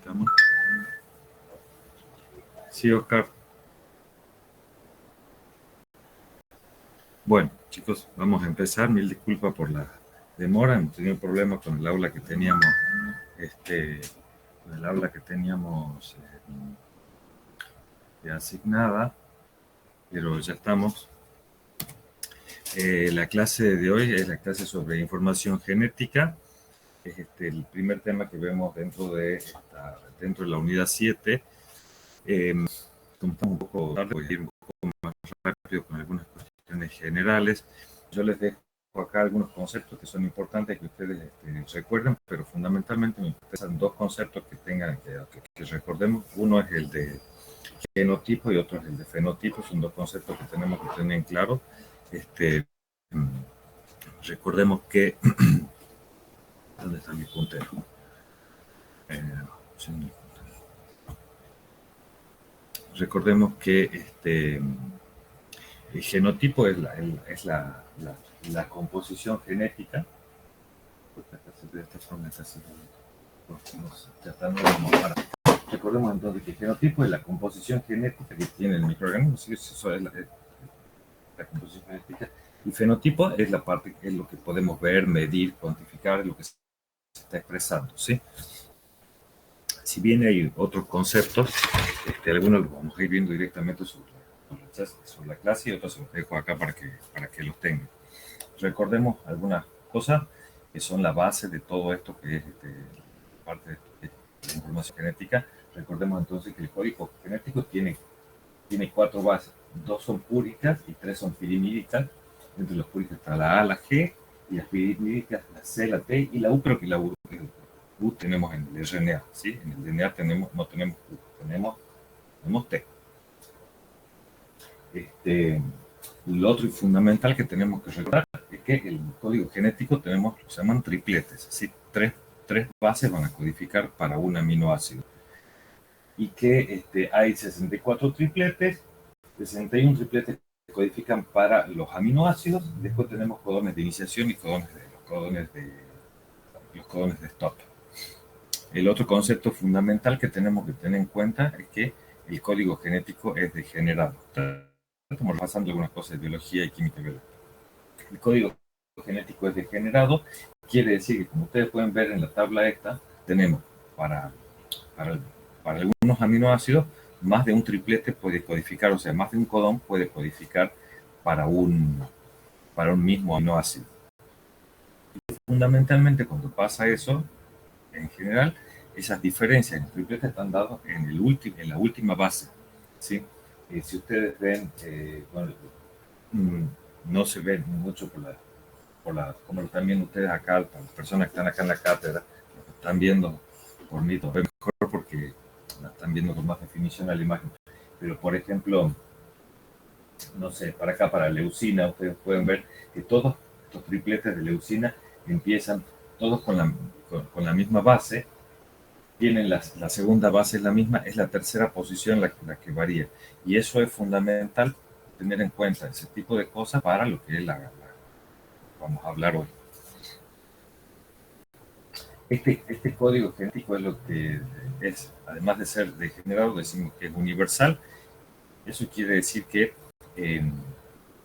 ¿Estamos? Sí, Oscar. Bueno, chicos, vamos a empezar. Mil disculpas por la demora. Hemos tenido un problema con el aula que teníamos, con el aula que teníamos asignada, pero ya estamos. La clase de hoy es la clase sobre información genética. Es el primer tema que vemos dentro de la unidad 7. Como estamos un poco tarde, voy a ir un poco más rápido con algunas cuestiones generales. Yo les dejo acá algunos conceptos que son importantes que ustedes recuerden, pero fundamentalmente me interesan dos conceptos que tengan que recordemos. Uno es el de genotipo y otro es el de fenotipo. Son dos conceptos que tenemos que tener en claro. Recordemos que ¿dónde está mi puntero? Sí. Recordemos que el genotipo es la composición genética. De esta forma es así. Recordemos entonces que el genotipo es la composición genética que tiene el microorganismo. ¿Sí? Eso es la composición genética. Y fenotipo es la parte que es lo que podemos ver, medir, cuantificar, lo que se está expresando. ¿Sí? Si bien hay otros conceptos, algunos los vamos a ir viendo directamente sobre la clase y otros se los dejo acá para que los tengan. Recordemos algunas cosas que son la base de todo esto que es parte de la información genética. Recordemos entonces que el código genético tiene 4 bases. 2 son púricas y 3 son pirimídicas. Entre las púricas está la A, la G, y las pirimídicas la C, la T y la U, pero que la U tenemos en el RNA, ¿sí? En el DNA no tenemos U, tenemos T. Lo otro y fundamental que tenemos que recordar es que el código genético se llaman tripletes, ¿sí? Tres bases van a codificar para un aminoácido. Y que hay 64 tripletes, 61 tripletes que codifican para los aminoácidos. Después tenemos codones de iniciación y los codones de stop. El otro concepto fundamental que tenemos que tener en cuenta es que el código genético es degenerado. Estamos repasando algunas cosas de biología y química. El código genético es degenerado, quiere decir que, como ustedes pueden ver en la tabla esta, tenemos para algunos aminoácidos más de un triplete puede codificar, o sea, más de un codón puede codificar para un mismo aminoácido. Y fundamentalmente, cuando pasa eso, en general, esas diferencias en tripletes están dadas en la última base, ¿sí? Si ustedes ven, bueno, no se ve mucho como lo están viendo ustedes acá, las personas que están acá en la cátedra, lo están viendo por mí, lo ven mejor porque la están viendo con más definición a la imagen. Pero, por ejemplo, no sé, para acá, para leucina, ustedes pueden ver que todos estos tripletes de leucina empiezan todos con la misma base. Tienen la segunda base es la misma, es la tercera posición la que varía. Y eso es fundamental tener en cuenta ese tipo de cosas para lo que es vamos a hablar hoy. Este código genético es lo que es, además de ser degenerado, decimos que es universal. Eso quiere decir que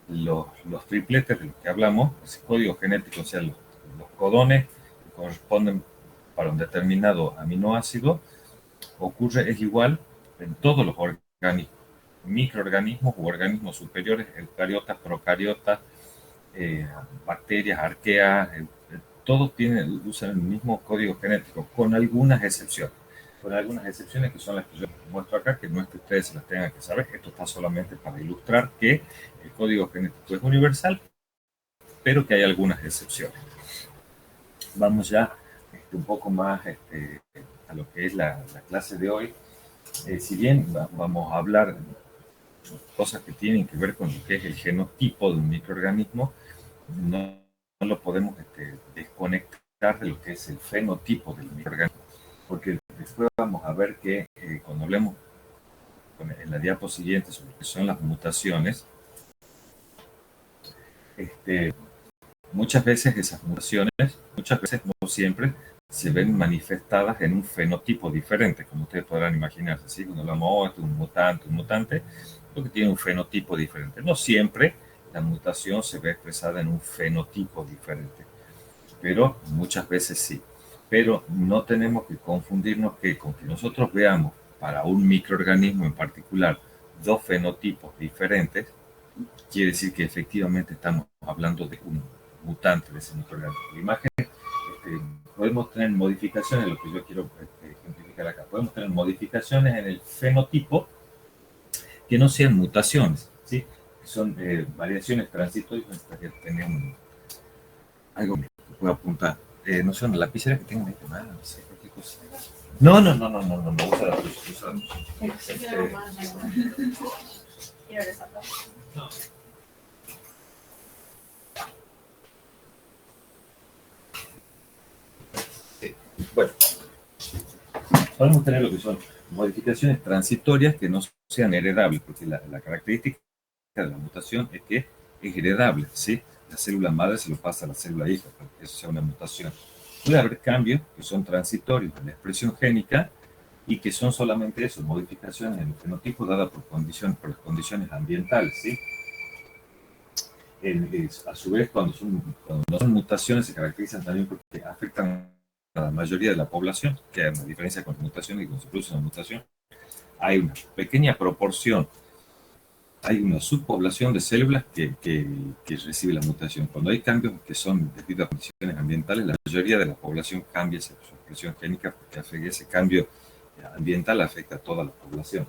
los tripletes de los que hablamos, ese código genético, o sea, los codones que corresponden para un determinado aminoácido, es igual en todos los organismos, microorganismos u organismos superiores, eucariotas, procariotas, bacterias, arqueas, todos usan el mismo código genético, con algunas excepciones. Con algunas excepciones que son las que yo muestro acá, que no es que ustedes se las tengan que saber. Esto está solamente para ilustrar que el código genético es universal, pero que hay algunas excepciones. Vamos ya un poco más a lo que es la clase de hoy. Si bien vamos a hablar de cosas que tienen que ver con lo que es el genotipo de un microorganismo, no lo podemos desconectar de lo que es el fenotipo del microorganismo, porque después vamos a ver que cuando hablemos en la diapo siguiente sobre lo que son las mutaciones, muchas veces esas mutaciones, muchas veces, no siempre, se ven manifestadas en un fenotipo diferente, como ustedes podrán imaginarse, ¿sí? Cuando hablamos, oh, este es un mutante, porque tiene un fenotipo diferente. No siempre la mutación se ve expresada en un fenotipo diferente, pero muchas veces sí. Pero no tenemos que confundirnos que con que nosotros veamos para un microorganismo en particular dos fenotipos diferentes, quiere decir que efectivamente estamos hablando de un mutante de ese microorganismo. La imagen, podemos tener modificaciones, lo que yo quiero ejemplificar acá, podemos tener modificaciones en el fenotipo que no sean mutaciones, ¿sí? Que son variaciones transitorias. Necesitaría tener algo que pueda apuntar. No sé, una lapicera que tenga en mano, no sé, cualquier cosa. No, usa la tuya, no. Bueno, podemos tener lo que son modificaciones transitorias que no sean heredables, porque la característica de la mutación es que es heredable, ¿sí? La célula madre se lo pasa a la célula hija, para que eso sea una mutación. Puede haber cambios que son transitorios en la expresión génica y que son solamente eso, modificaciones en el fenotipo dadas por las condiciones ambientales, ¿sí? A su vez, cuando no son mutaciones, se caracterizan también porque afectan a la mayoría de la población, que hay una diferencia con mutaciones y cuando se produce una mutación, hay una pequeña proporción, hay una subpoblación de células que recibe la mutación. Cuando hay cambios que son debido a condiciones ambientales, la mayoría de la población cambia su expresión génica porque ese cambio ambiental afecta a toda la población.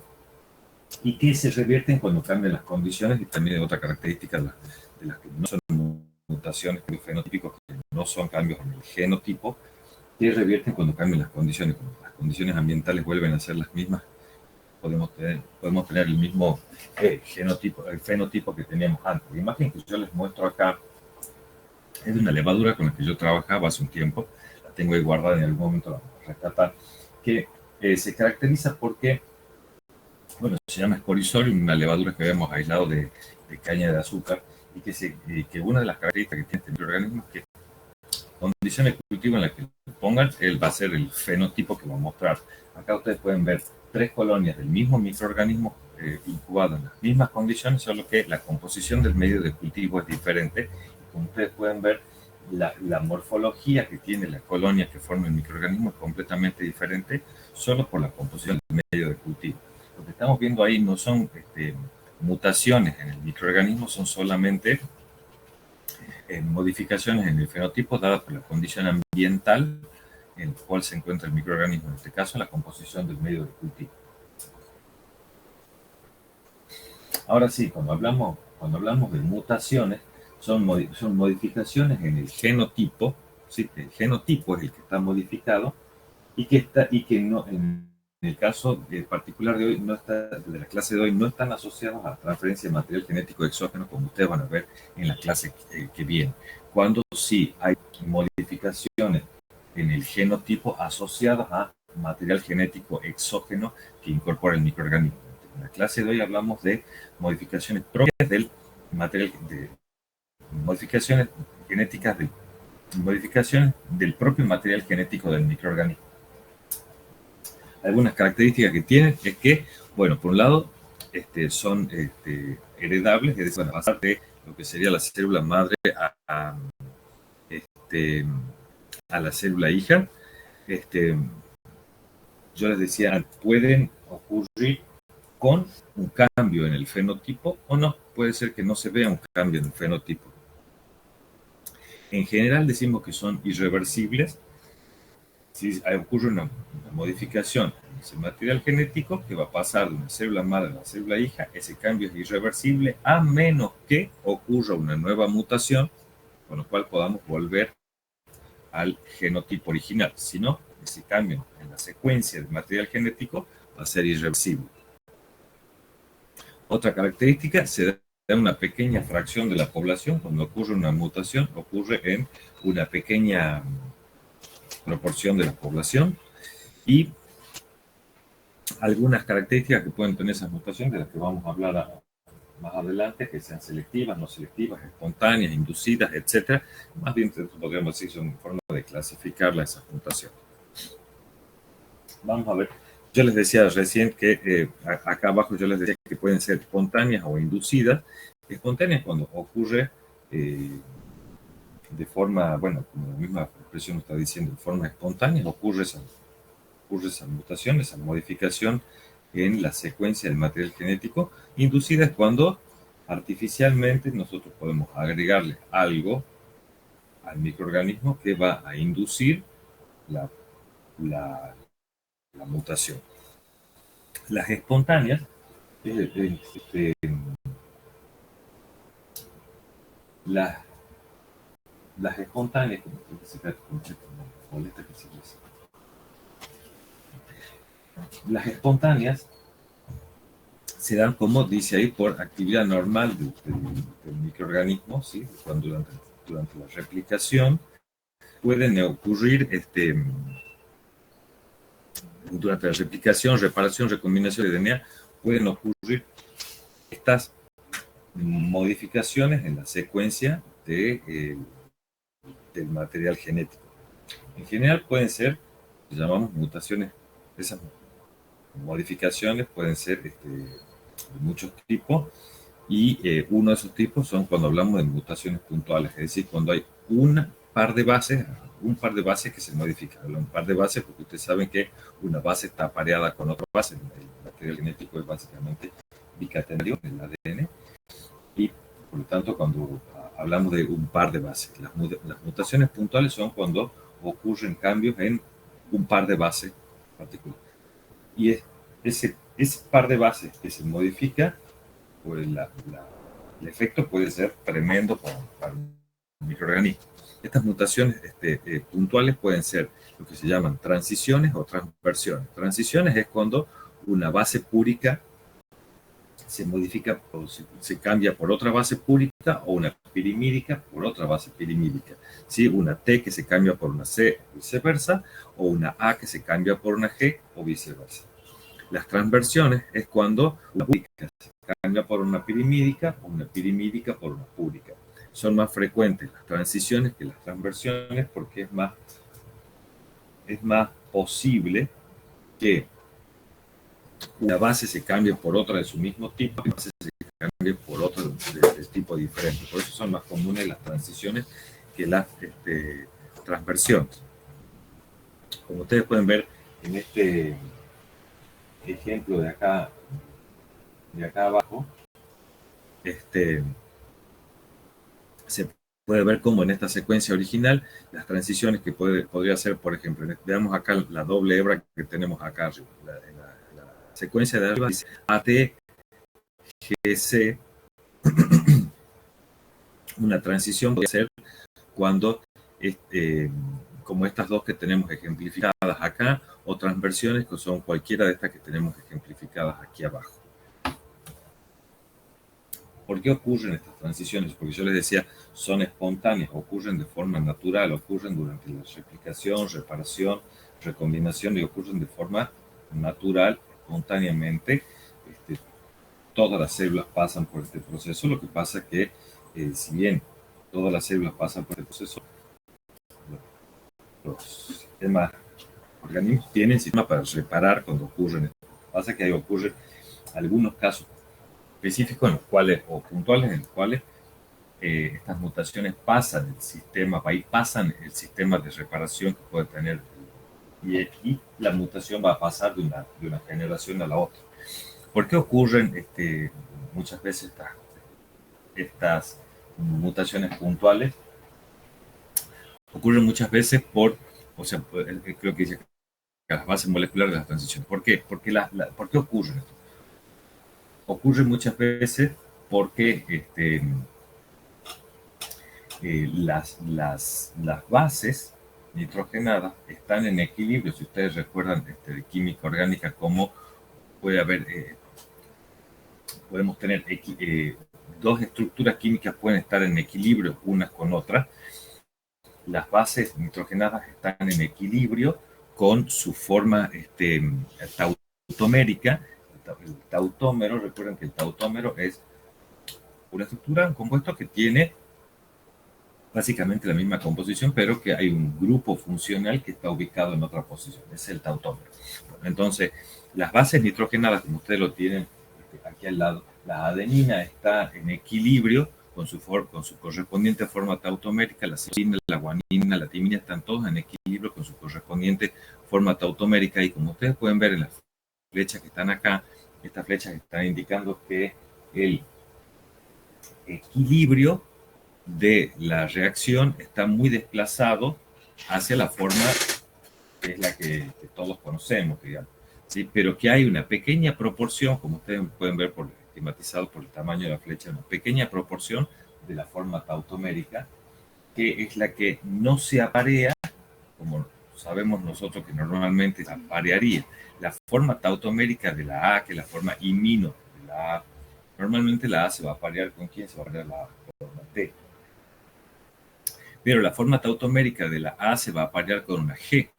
Y que se revierten cuando cambian las condiciones, y también otra característica de las que no son mutaciones fenotípicos, que no son cambios en el genotipo, que revierten cuando cambian las condiciones. Cuando las condiciones ambientales vuelven a ser las mismas, podemos tener el mismo genotipo, el fenotipo que teníamos antes. La imagen que yo les muestro acá es de una levadura con la que yo trabajaba hace un tiempo, la tengo ahí guardada, en algún momento la vamos a rescatar, que se caracteriza porque, bueno, se llama Sporisorium, una levadura que habíamos aislado de caña de azúcar, y que una de las características que tiene este microorganismo es que condiciones de cultivo en las que lo pongan, él va a ser el fenotipo que va a mostrar. Acá ustedes pueden ver 3 colonias del mismo microorganismo incubado en las mismas condiciones, solo que la composición del medio de cultivo es diferente. Y como ustedes pueden ver, la morfología que tiene la colonia que forma el microorganismo es completamente diferente, solo por la composición del medio de cultivo. Lo que estamos viendo ahí no son mutaciones en el microorganismo, son solamente modificaciones en el fenotipo dadas por la condición ambiental en la cual se encuentra el microorganismo, en este caso la composición del medio de cultivo. Ahora sí, cuando hablamos de mutaciones, son modificaciones en el genotipo, ¿sí? El genotipo es el que está modificado y que no, en el caso particular de hoy, de la clase de hoy, no están asociados a transferencia de material genético exógeno, como ustedes van a ver en la clase que viene. Cuando sí hay modificaciones en el genotipo asociadas a material genético exógeno que incorpora el microorganismo. En la clase de hoy hablamos de modificaciones propias del material, de modificaciones genéticas, de modificaciones del propio material genético del microorganismo. Algunas características que tienen es que, bueno, por un lado, son heredables, es decir, pasar de lo que sería la célula madre a la célula hija. Yo les decía, pueden ocurrir con un cambio en el fenotipo o no. Puede ser que no se vea un cambio en el fenotipo. En general decimos que son irreversibles. Si ocurre una modificación en ese material genético que va a pasar de una célula madre a la célula hija, ese cambio es irreversible a menos que ocurra una nueva mutación, con lo cual podamos volver al genotipo original. Si no, ese cambio en la secuencia del material genético va a ser irreversible. Otra característica, se da en una pequeña fracción de la población. Cuando ocurre una mutación, ocurre en una pequeña proporción de la población, y algunas características que pueden tener esas mutaciones, de las que vamos a hablar más adelante, que sean selectivas, no selectivas, espontáneas, inducidas, etcétera. Más bien podríamos decir son formas de clasificar esas mutaciones. Vamos a ver. Yo les decía recién que acá abajo yo les decía que pueden ser espontáneas o inducidas. Espontáneas cuando ocurre de forma, bueno, como la misma expresión está diciendo, de forma espontánea, ocurre esa mutación, esa modificación en la secuencia del material genético. Inducida es cuando artificialmente nosotros podemos agregarle algo al microorganismo que va a inducir la, la, la mutación. Las espontáneas, las, las espontáneas, las espontáneas se dan, como dice ahí, por actividad normal del microorganismo, ¿sí? Cuando durante la replicación pueden ocurrir durante la replicación, reparación, recombinación de DNA, pueden ocurrir estas modificaciones en la secuencia del material genético. En general pueden ser, llamamos mutaciones, esas modificaciones pueden ser de muchos tipos, y uno de esos tipos son cuando hablamos de mutaciones puntuales, es decir, cuando hay un par de bases que se modifican. Un par de bases porque ustedes saben que una base está pareada con otra base. El material genético es básicamente bicatenario en el ADN, y por lo tanto cuando hablamos de un par de bases, las mutaciones puntuales son cuando ocurren cambios en un par de bases particulares. Y ese par de bases que se modifica, pues el efecto puede ser tremendo para el microorganismo. Estas mutaciones puntuales pueden ser lo que se llaman transiciones o transversiones. Transiciones es cuando una base púrica se modifica o se cambia por otra base púrica, o una pirimídica por otra base pirimídica. ¿Sí? Una T que se cambia por una C o viceversa, o una A que se cambia por una G o viceversa. Las transversiones es cuando una púrica se cambia por una pirimídica o una pirimídica por una púrica. Son más frecuentes las transiciones que las transversiones porque es más posible que una base se cambie por otra de su mismo tipo y una base se cambie por otra de tipo diferente. Por eso son más comunes las transiciones que las transversiones. Como ustedes pueden ver en este ejemplo de acá abajo, se puede ver cómo en esta secuencia original las transiciones que podría ser, por ejemplo, veamos acá la doble hebra que tenemos acá arriba. La secuencia de arriba dice ATGC. Una transición puede ser cuando, como estas dos que tenemos ejemplificadas acá, o transversiones que son cualquiera de estas que tenemos ejemplificadas aquí abajo. ¿Por qué ocurren estas transiciones? Porque yo les decía, son espontáneas, ocurren de forma natural, ocurren durante la replicación, reparación, recombinación, y ocurren de forma natural, espontáneamente. Todas las células pasan por este proceso. Lo que pasa es que, si bien todas las células pasan por este proceso, los sistemas organismos tienen sistema para reparar cuando ocurren. Lo que pasa es que ahí ocurren algunos casos específicos en los cuales, o puntuales en los cuales, estas mutaciones pasan el sistema, ahí pasan el sistema de reparación que puede tener, y la mutación va a pasar de una generación a la otra. ¿Por qué ocurren muchas veces estas mutaciones puntuales? Ocurren muchas veces creo que dice las bases moleculares de las transiciones. ¿Por qué? ¿Por qué ocurren esto? Ocurre muchas veces porque las bases nitrogenadas están en equilibrio. Si ustedes recuerdan de química orgánica, cómo puede haber, podemos tener dos estructuras químicas pueden estar en equilibrio unas con otras. Las bases nitrogenadas están en equilibrio con su forma tautomérica. El tautómero, recuerden que el tautómero es una estructura, un compuesto que tiene básicamente la misma composición, pero que hay un grupo funcional que está ubicado en otra posición. Es el tautómero. Bueno, entonces, las bases nitrogenadas, como ustedes lo tienen aquí al lado, la adenina está en equilibrio con su correspondiente forma tautomérica, la citosina, la guanina, la timina están todos en equilibrio con su correspondiente forma tautomérica, y como ustedes pueden ver en las flechas que están acá, estas flechas están indicando que el equilibrio de la reacción está muy desplazado hacia la forma que es la que todos conocemos, digamos, ¿sí? Pero que hay una pequeña proporción, como ustedes pueden ver esquematizado por el tamaño de la flecha, una pequeña proporción de la forma tautomérica, que es la que no se aparea, como sabemos nosotros que normalmente se aparearía. La forma tautomérica de la A, que es la forma imino de la A, normalmente la A se va a aparear con quién, se va a aparear con la T. Pero la forma tautomérica de la A se va a aparear con una G.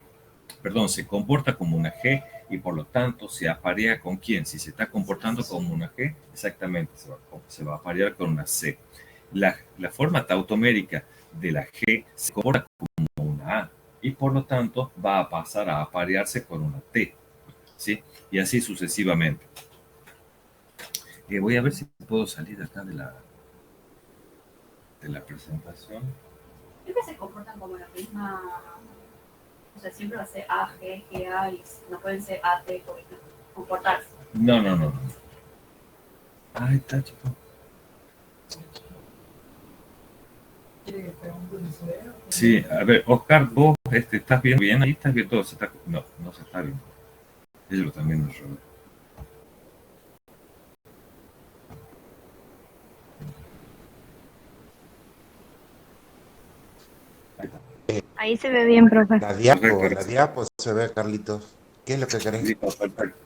Perdón, se comporta como una G y por lo tanto se aparea con quién. Si se está comportando como una G, exactamente, se va a aparear con una C. La forma tautomérica de la G se comporta como una A y por lo tanto va a pasar a aparearse con una T, ¿sí? Y así sucesivamente. Voy a ver si puedo salir acá de la presentación. Siempre se comportan como la misma, o sea, siempre va a ser A, G, G, A, y no pueden ser A, T, comportarse. No. Ahí está, chico. Sí, a ver, Oscar, vos estás viendo bien, ahí estás viendo todo, no se está viendo. Ellos también nos roban. Ahí se ve bien, profe. La diapo se ve, Carlitos. ¿Qué es lo que querés? Listo, perfecto.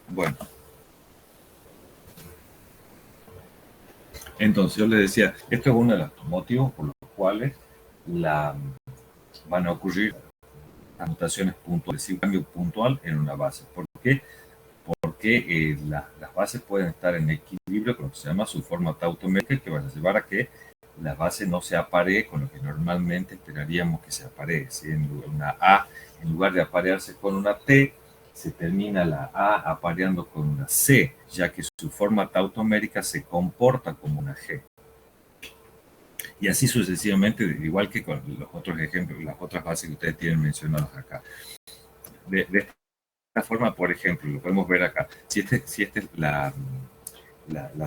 Bueno. Entonces yo les decía, esto es uno de los motivos por los cuales van a ocurrir las mutaciones puntuales, un cambio puntual en una base. ¿Por qué? Porque las bases pueden estar en equilibrio con lo que se llama su forma tautomérica, que va a llevar a que la base no se aparee con lo que normalmente esperaríamos que se aparee. ¿Sí? Una A, en lugar de aparearse con una T, se termina la A apareando con una C, ya que su forma tautomérica se comporta como una G. Y así sucesivamente, igual que con los otros ejemplos, las otras bases que ustedes tienen mencionadas acá. De esta forma, por ejemplo, lo podemos ver acá. Si esta es la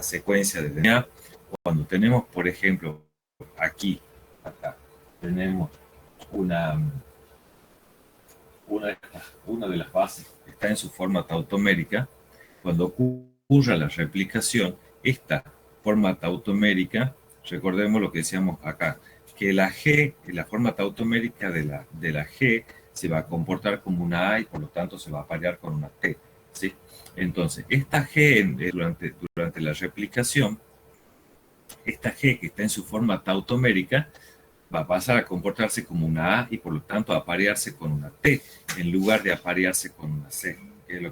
secuencia de DNA, cuando tenemos, por ejemplo, acá, tenemos una de las bases que está en su forma tautomérica, cuando ocurra la replicación, esta forma tautomérica, recordemos lo que decíamos acá, que la G, la forma tautomérica de la G, se va a comportar como una A y por lo tanto se va a aparear con una T, ¿sí? Entonces, esta G durante la replicación, esta G que está en su forma tautomérica, va a pasar a comportarse como una A y por lo tanto a aparearse con una T en lugar de aparearse con una C, que es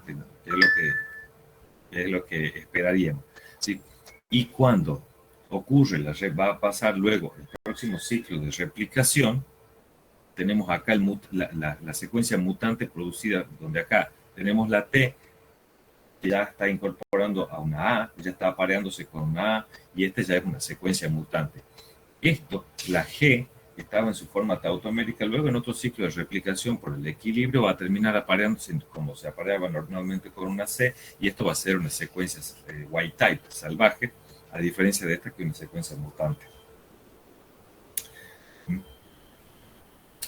lo que esperaríamos, ¿sí? Y cuando ocurre, va a pasar luego el próximo ciclo de replicación, tenemos acá la secuencia mutante producida, donde acá tenemos la T, que ya está incorporando a una A, ya está apareándose con una A, y esta ya es una secuencia mutante. Esto, la G, que estaba en su forma tautomérica, luego en otro ciclo de replicación por el equilibrio va a terminar apareándose como se apareaba normalmente con una C, y esto va a ser una secuencia wild type, salvaje, a diferencia de esta que es una secuencia mutante.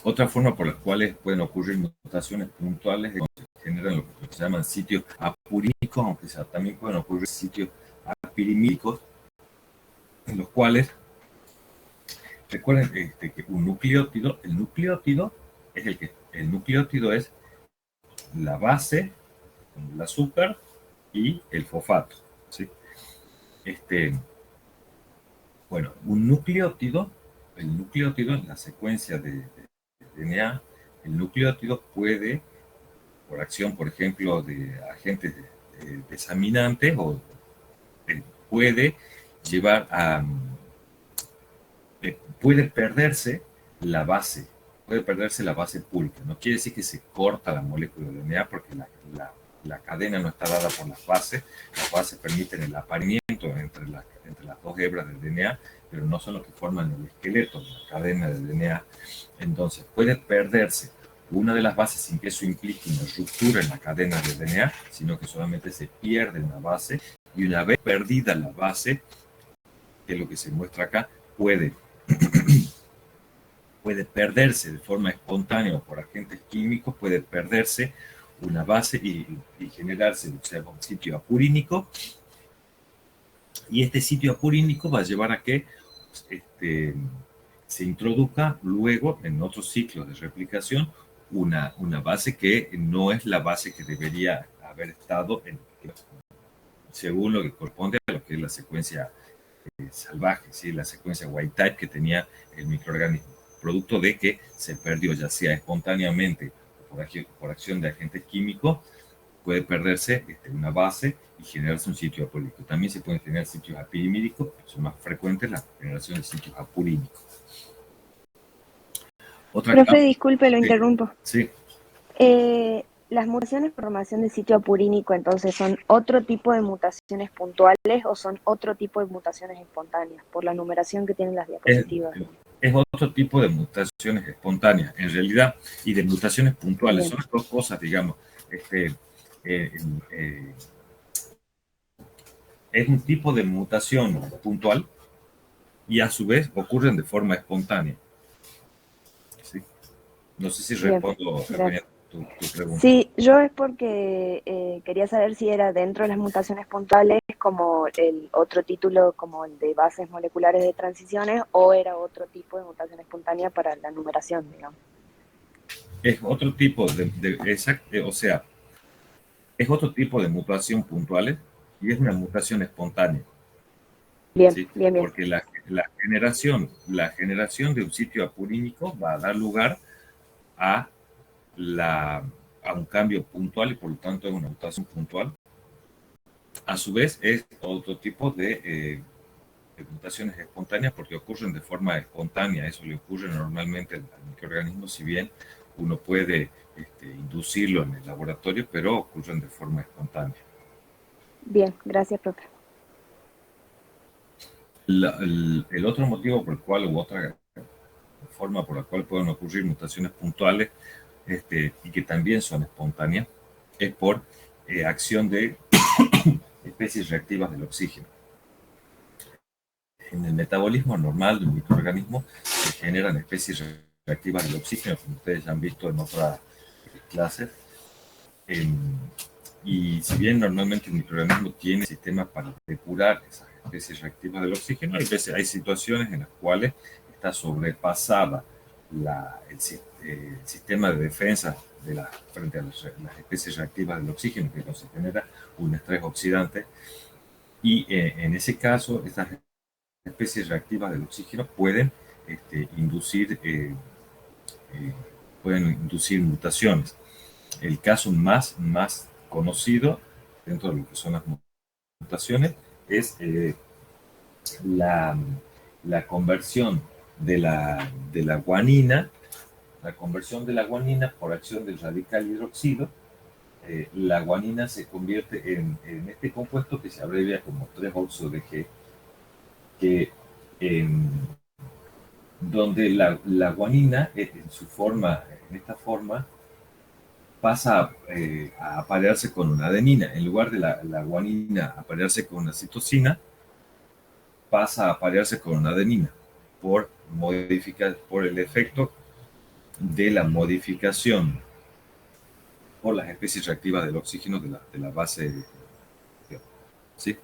Otra forma por las cuales pueden ocurrir mutaciones puntuales es cuando se generan lo que se llaman sitios apurímicos, aunque también pueden ocurrir sitios apirimídicos, en los cuales recuerden que un nucleótido, el nucleótido es la base, el azúcar y el fosfato, ¿sí? Bueno, un nucleótido, el nucleótido en la secuencia de DNA, el nucleótido puede, por acción, por ejemplo, de agentes desaminante o puede llevar a... puede perderse la base, pública. No quiere decir que se corta la molécula de DNA porque la cadena no está dada por las bases. Las bases permiten el apareamiento entre las dos hebras del DNA, pero no son los que forman el esqueleto de la cadena de DNA. Entonces, puede perderse una de las bases sin que eso implique una ruptura en la cadena de DNA, sino que solamente se pierde una base, y una vez perdida la base, que es lo que se muestra acá, puede perderse de forma espontánea o por agentes químicos, puede perderse una base y generarse, o sea, un sitio apurínico, y este sitio apurínico va a llevar a que se introduzca luego en otros ciclos de replicación una base que no es la base que debería haber estado según lo que corresponde a lo que es la secuencia salvaje, ¿sí? La secuencia wild type que tenía el microorganismo, producto de que se perdió, ya sea espontáneamente o por acción de agentes químicos, puede perderse una base y generarse un sitio apurínico. También se pueden generar sitios apirímicos, son más frecuentes la generación de sitios apurínicos. Profe, disculpe, lo sí, interrumpo. Sí. ¿Las mutaciones por formación de sitio apurínico entonces son otro tipo de mutaciones puntuales o son otro tipo de mutaciones espontáneas por la numeración que tienen las diapositivas? Es otro tipo de mutaciones espontáneas, en realidad, y de mutaciones puntuales. Bien. Son dos cosas, digamos. Es un tipo de mutación puntual y a su vez ocurren de forma espontánea. ¿Sí? No sé si respondo tu pregunta. Sí, yo es porque quería saber si era dentro de las mutaciones puntuales como el otro título, como el de bases moleculares de transiciones, o era otro tipo de mutación espontánea para la numeración, digamos. Es otro tipo es otro tipo de mutación puntuales y es una mutación espontánea. Bien, ¿sí? bien. Porque la generación de un sitio apurínico va a dar lugar a un cambio puntual y por lo tanto es una mutación puntual. A su vez es otro tipo de mutaciones espontáneas porque ocurren de forma espontánea. Eso le ocurre normalmente al microorganismo, si bien uno puede inducirlo en el laboratorio, pero ocurren de forma espontánea. Bien, gracias, profe. El otro motivo por el cual, u otra forma por la cual pueden ocurrir mutaciones puntuales y que también son espontáneas, es por acción de especies reactivas del oxígeno. En el metabolismo normal del microorganismo se generan especies reactivas del oxígeno, como ustedes ya han visto en otras clases. Y si bien normalmente el microorganismo tiene sistemas para depurar esas especies reactivas del oxígeno, hay situaciones en las cuales está sobrepasada el sistema de defensa frente a las especies reactivas del oxígeno, que no se genera un estrés oxidante. Y en ese caso, estas especies reactivas del oxígeno pueden inducir mutaciones. El caso más conocido dentro de lo que son las mutaciones es la conversión de la guanina, por acción del radical hidroxilo. La guanina se convierte en este compuesto que se abrevia como 3-oxo de G, que donde la guanina en esta forma pasa a aparearse con una adenina. En lugar de la guanina aparearse con una citosina, pasa a aparearse con una adenina por el efecto de la modificación por las especies reactivas del oxígeno de la base. ¿Sí?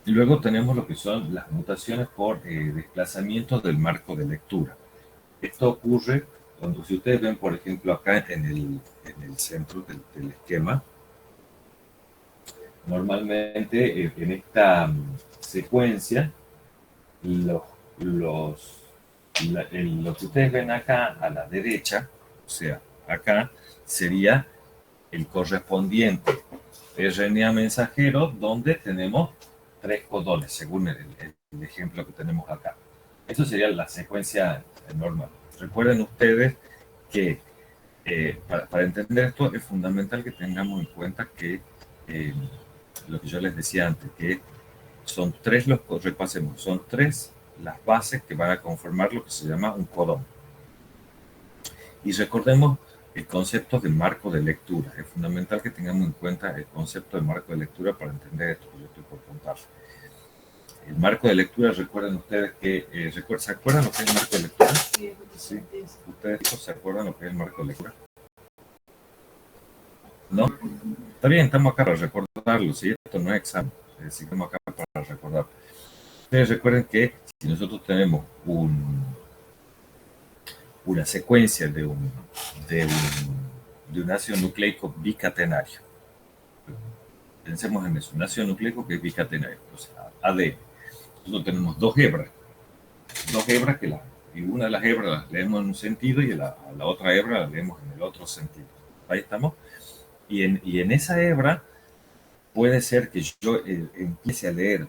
Y luego tenemos lo que son las mutaciones por desplazamiento del marco de lectura. Esto ocurre cuando, si ustedes ven, por ejemplo, acá en el centro del esquema, normalmente en esta secuencia, lo que ustedes ven acá a la derecha, o sea, acá sería el correspondiente RNA mensajero donde tenemos 3 codones, según el ejemplo que tenemos acá. Eso sería la secuencia normal. Recuerden ustedes que para entender esto es fundamental que tengamos en cuenta que lo que yo les decía antes, que son 3 repasemos, son 3 las bases que van a conformar lo que se llama un codón. Y recordemos el concepto de marco de lectura. Es fundamental que tengamos en cuenta el concepto de marco de lectura para entender esto que yo estoy por contar. El marco de lectura, recuerden ustedes que... ¿se acuerdan lo que es el marco de lectura? Sí. ¿Ustedes se acuerdan lo que es el marco de lectura? ¿No? Está bien, estamos acá para recordarlo, ¿sí? Esto no es examen, estamos acá para recordar. Ustedes recuerden que si nosotros tenemos una secuencia de un ácido nucleico bicatenario, pensemos en eso, un ácido nucleico que es bicatenario, o sea, ADN. Nosotros tenemos 2 hebras y una de las hebras la leemos en un sentido y la otra hebra la leemos en el otro sentido. Ahí estamos. Y en esa hebra puede ser que yo empiece a leer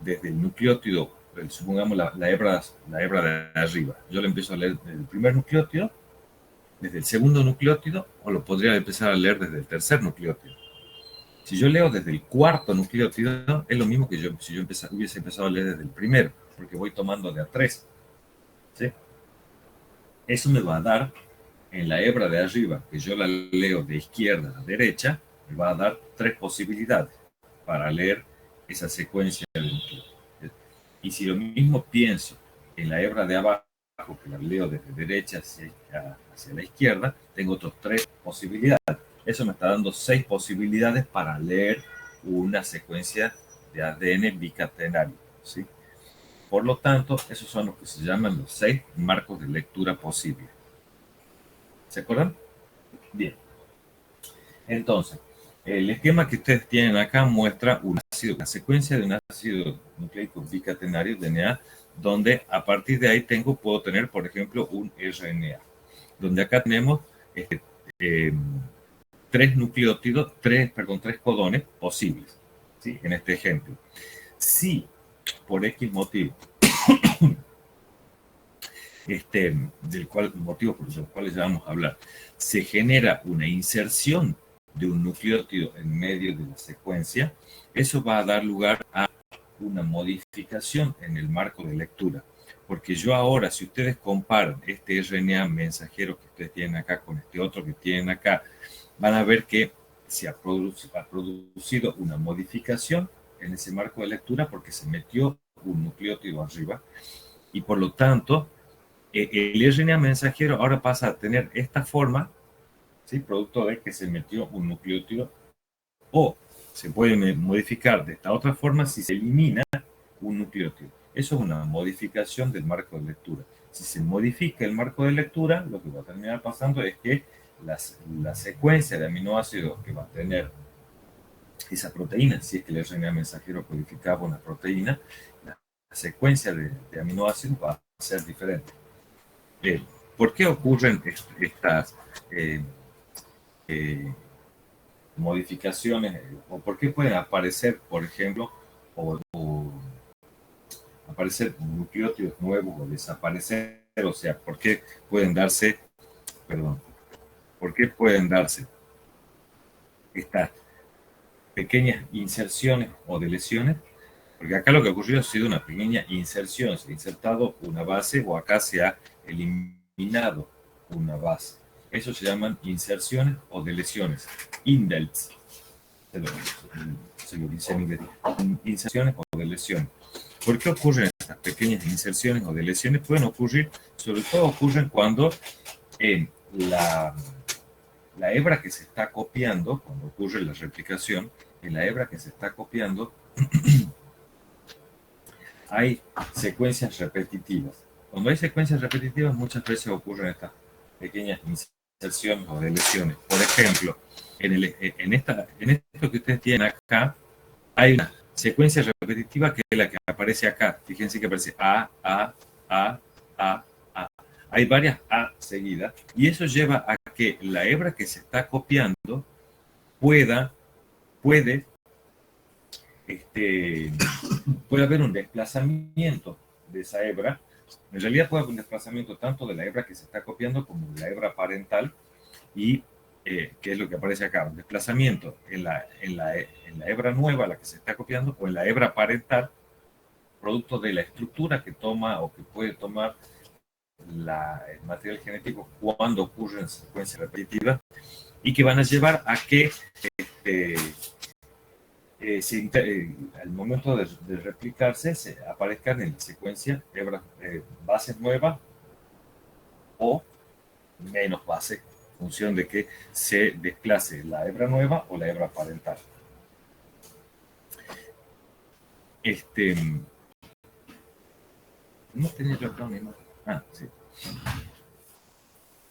desde el nucleótido, supongamos la hebra de arriba. Yo le empiezo a leer desde el primer nucleótido, desde el segundo nucleótido, o lo podría empezar a leer desde el tercer nucleótido. Si yo leo desde el cuarto nucleótido, es lo mismo que si yo hubiese empezado a leer desde el primero, porque voy tomando de a 3. ¿Sí? Eso me va a dar, en la hebra de arriba, que yo la leo de izquierda a derecha, me va a dar 3 posibilidades para leer esa secuencia del nucleótido. Y si lo mismo pienso en la hebra de abajo, que la leo desde derecha hacia la izquierda, tengo otras 3 posibilidades. Eso me está dando 6 posibilidades para leer una secuencia de ADN bicatenario, ¿sí? Por lo tanto, esos son los que se llaman los 6 marcos de lectura posibles. ¿Se acuerdan? Bien. Entonces, el esquema que ustedes tienen acá muestra la secuencia de un ácido nucleico bicatenario, DNA, donde a partir de ahí puedo tener, por ejemplo, un RNA. Donde acá tenemos 3 nucleótidos, 3 codones posibles, ¿sí? En este ejemplo. Si por X motivo, motivo por los cuales ya vamos a hablar, se genera una inserción de un nucleótido en medio de la secuencia, eso va a dar lugar a una modificación en el marco de lectura. Porque yo ahora, si ustedes comparan este RNA mensajero que ustedes tienen acá con este otro que tienen acá, van a ver que se ha producido una modificación en ese marco de lectura porque se metió un nucleótido arriba y por lo tanto el RNA mensajero ahora pasa a tener esta forma, ¿sí? Producto de que se metió un nucleótido, o se puede modificar de esta otra forma si se elimina un nucleótido. Eso es una modificación del marco de lectura. Si se modifica el marco de lectura, lo que va a terminar pasando es que la secuencia de aminoácidos que va a tener esa proteína, si es que el RNA mensajero codificaba una proteína, la secuencia de aminoácidos va a ser diferente. ¿Por qué ocurren estas modificaciones? ¿O por qué pueden aparecer, por ejemplo, o aparecer nucleótidos nuevos o desaparecer? O sea, ¿por qué pueden darse estas pequeñas inserciones o deleciones? Porque acá lo que ocurrió ha sido una pequeña inserción, se ha insertado una base o acá se ha eliminado una base. Eso se llaman inserciones o deleciones. Indels. Se lo dice en inglés. Inserciones o deleciones. ¿Por qué ocurren estas pequeñas inserciones o deleciones? Pueden ocurrir, sobre todo ocurren cuando la hebra que se está copiando, cuando ocurre la replicación, en la hebra que se está copiando, hay secuencias repetitivas. Cuando hay secuencias repetitivas, muchas veces ocurren estas pequeñas inserciones o deleciones. Por ejemplo, en esto que ustedes tienen acá, hay una secuencia repetitiva que es la que aparece acá. Fíjense que aparece A. Hay varias A seguidas y eso lleva a que la hebra que se está copiando puede haber un desplazamiento de esa hebra. En realidad puede haber un desplazamiento tanto de la hebra que se está copiando como de la hebra parental, y que es lo que aparece acá, un desplazamiento en la hebra nueva, la que se está copiando, o en la hebra parental, producto de la estructura que toma o que puede tomar el material genético cuando ocurre en secuencia repetitiva, y que van a llevar a que al momento de replicarse se aparezcan en la secuencia bases nuevas o menos bases, en función de que se desplace la hebra nueva o la hebra parental. No tenía yo acá una imagen. Sí.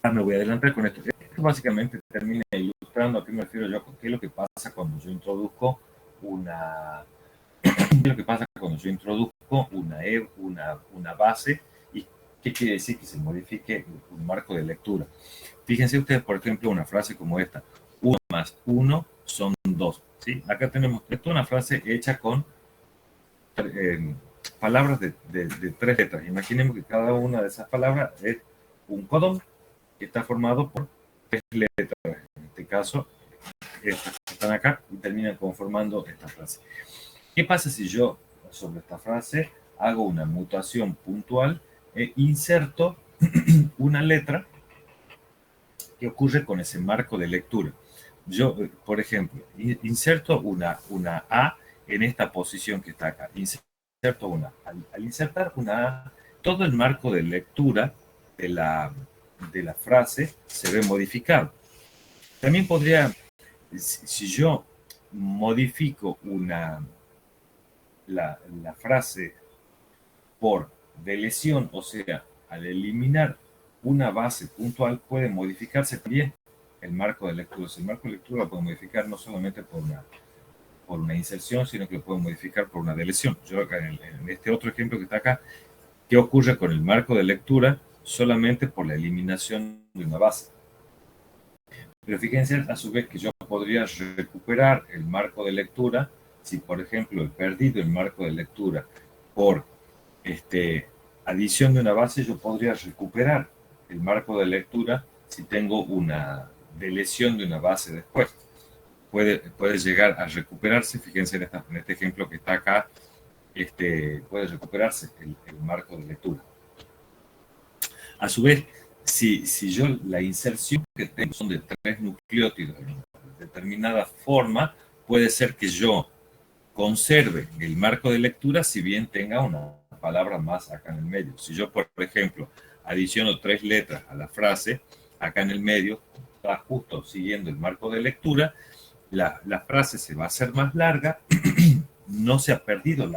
Me voy a adelantar con esto. Esto básicamente termina ilustrando a qué me refiero yo, qué es lo que pasa cuando yo introduzco una base, y qué quiere decir que se modifique un marco de lectura. Fíjense ustedes, por ejemplo, una frase como esta: 1 más 1 son 2. ¿Sí? Acá tenemos, esto es una frase hecha con palabras de 3 letras. Imaginemos que cada una de esas palabras es un codón que está formado por 3 letras. En este caso, estas que están acá y terminan conformando esta frase. ¿Qué pasa si yo sobre esta frase hago una mutación puntual e inserto una letra que ocurre con ese marco de lectura? Yo, por ejemplo, inserto una A en esta posición que está acá. Inserto una. Al insertar una A, todo el marco de lectura de la frase se ve modificado. También podría, si yo modifico la frase por deleción, o sea, al eliminar una base puntual, puede modificarse también el marco de lectura. El marco de lectura lo puede modificar no solamente por una inserción, sino que lo puede modificar por una deleción. Yo acá en este otro ejemplo que está acá, ¿qué ocurre con el marco de lectura? Solamente por la eliminación de una base. Pero fíjense a su vez que yo podría recuperar el marco de lectura si, por ejemplo, he perdido el marco de lectura por adición de una base. Yo podría recuperar el marco de lectura si tengo una deleción de una base después. Puede llegar a recuperarse. Fíjense en este ejemplo que está acá, puede recuperarse el marco de lectura. A su vez, si yo la inserción que tengo son de 3 nucleótidos de determinada forma, puede ser que yo conserve el marco de lectura si bien tenga una palabra más acá en el medio. Si yo, por ejemplo, adiciono 3 letras a la frase, acá en el medio, está justo siguiendo el marco de lectura, la frase se va a hacer más larga, no se ha perdido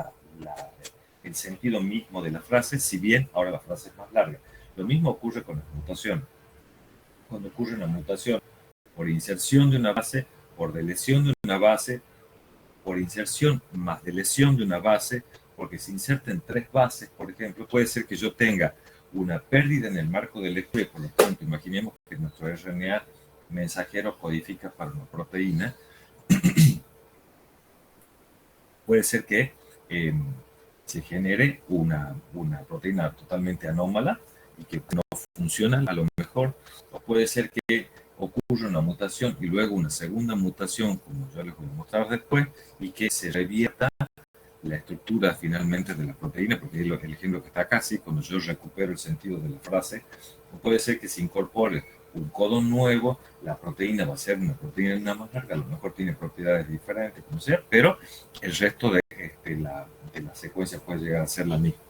el sentido mismo de la frase, si bien ahora la frase es más larga. Lo mismo ocurre con las mutaciones. Cuando ocurre una mutación por inserción de una base, por deleción de una base, por inserción más deleción de una base, porque se inserten 3 bases, por ejemplo, puede ser que yo tenga una pérdida en el marco de lectura. Por lo tanto, imaginemos que nuestro RNA mensajero codifica para una proteína. Puede ser que se genere una proteína totalmente anómala y que no funciona a lo mejor, o puede ser que ocurra una mutación y luego una segunda mutación, como yo les voy a mostrar después, y que se revierta la estructura finalmente de la proteína, porque es el ejemplo que está acá, ¿sí? Cuando yo recupero el sentido de la frase, o puede ser que se incorpore un codón nuevo, la proteína va a ser una proteína más larga, a lo mejor tiene propiedades diferentes, como sea, pero el resto de la secuencia puede llegar a ser la misma.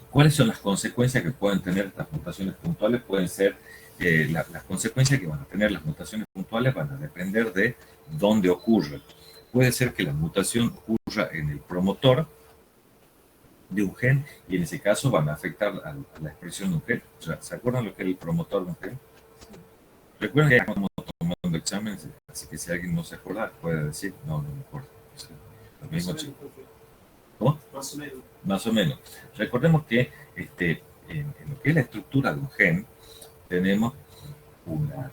¿Cuáles son las consecuencias que pueden tener estas mutaciones puntuales? Pueden ser, las consecuencias que van a tener las mutaciones puntuales van a depender de dónde ocurre. Puede ser que la mutación ocurra en el promotor de un gen, y en ese caso van a afectar a la expresión de un gen. O sea, ¿se acuerdan lo que es el promotor de un gen? Recuerden que estamos tomando exámenes, así que si alguien no se acuerda, puede decir, no me acuerdo. O sea, lo mismo, ¿cómo? Más o menos. Más o menos. Recordemos que en lo que es la estructura de un gen, tenemos una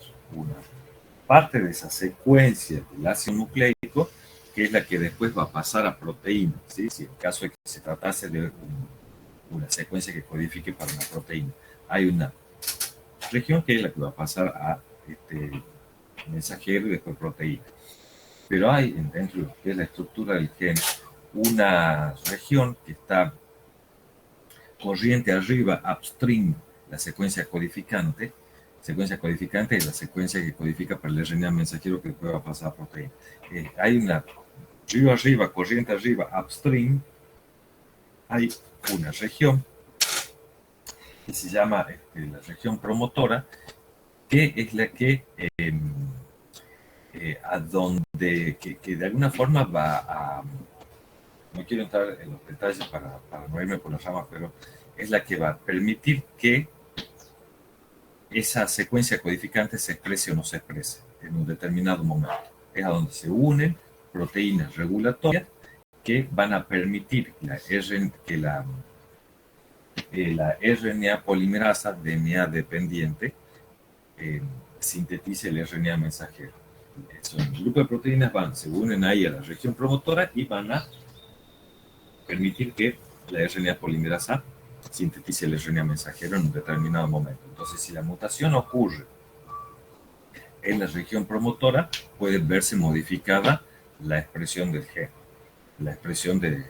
parte de esa secuencia del ácido nucleico, que es la que después va a pasar a proteína, ¿sí? Si en caso de que se tratase de una secuencia que codifique para una proteína, hay una región que es la que va a pasar a mensajero y después proteína. Pero hay dentro de lo que es la estructura del gen una región que está corriente arriba, upstream, la secuencia codificante. Secuencia codificante es la secuencia que codifica para el RNA mensajero que después va a pasar a proteína. Hay una río arriba, corriente arriba, upstream, hay una región que se llama la región promotora, que es la que a donde que de alguna forma va a, no quiero entrar en los detalles para no irme por las ramas, pero es la que va a permitir que esa secuencia codificante se exprese o no se exprese en un determinado momento. Es a donde se unen proteínas regulatorias que van a permitir que la RNA polimerasa, DNA dependiente, sintetice el RNA mensajero. Un grupo de proteínas se unen ahí a la región promotora y van a permitir que la RNA polimerasa sintetice el RNA mensajero en un determinado momento. Entonces, si la mutación ocurre en la región promotora, puede verse modificada la expresión del gen, la expresión del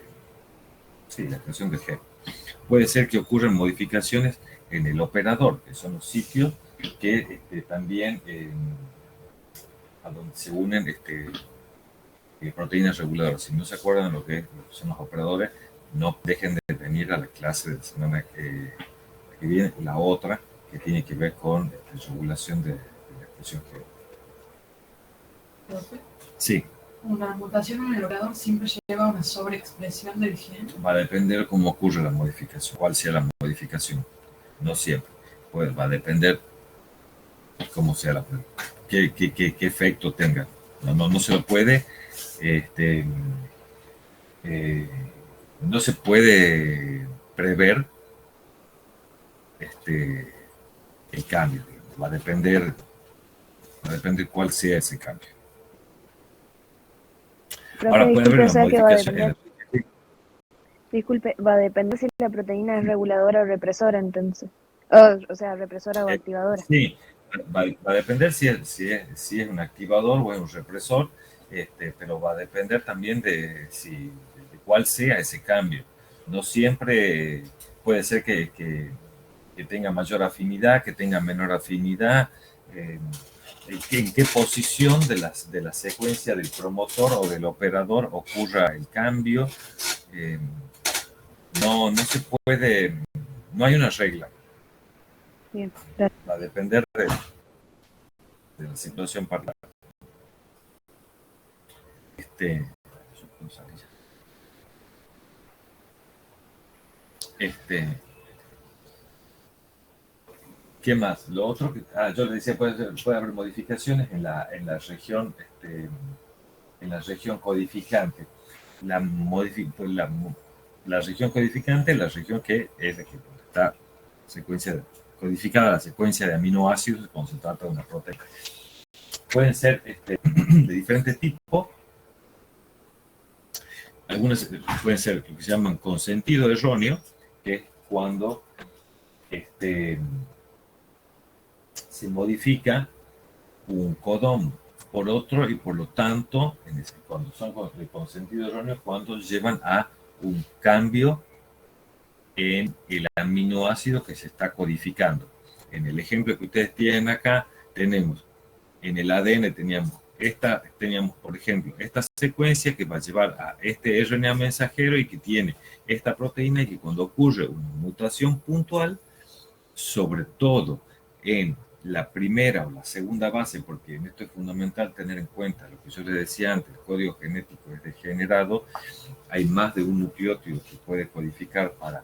gen. Puede ser que ocurran modificaciones en el operador, que son los sitios que también a donde se unen proteínas reguladoras. Si no se acuerdan lo que son los operadores, no dejen de venir a la clase de la semana que viene, la otra, que tiene que ver con regulación de la expresión G. ¿Profe? Sí. ¿Una mutación en el operador siempre lleva a una sobreexpresión del gen? Va a depender cómo ocurre la modificación, cuál sea la modificación. No siempre. Pues va a depender cómo sea qué efecto tenga. No se lo puede no se puede prever el cambio. Va a depender cuál sea ese cambio. Profe, Ahora puede haber una modificación. Disculpe, va a depender si la proteína es reguladora o represora, entonces. O sea, represora o activadora. Sí, va a depender si es un activador o es un represor, pero va a depender también de cuál sea ese cambio. No siempre puede ser que tenga mayor afinidad, que tenga menor afinidad, en qué posición de la secuencia del promotor o del operador ocurra el cambio. No se puede, no hay una regla. Bien, va a depender de la situación particular. ¿Qué más? Lo otro que yo le decía, puede haber modificaciones en la región codificante. La región codificante es la región que es la que está codificada la secuencia de aminoácidos cuando se trata de una proteína. Pueden ser de diferentes tipos. Algunas pueden ser lo que se llaman con sentido erróneo, que es cuando se modifica un codón por otro y por lo tanto, cuando son con sentido erróneo, cuando llevan a un cambio en el aminoácido que se está codificando. En el ejemplo que ustedes tienen acá, tenemos en el ADN teníamos, por ejemplo, esta secuencia que va a llevar a este RNA mensajero y que tiene esta proteína y que cuando ocurre una mutación puntual, sobre todo en la primera o la segunda base, porque en esto es fundamental tener en cuenta lo que yo les decía antes, el código genético es degenerado, hay más de un nucleótido que puede codificar para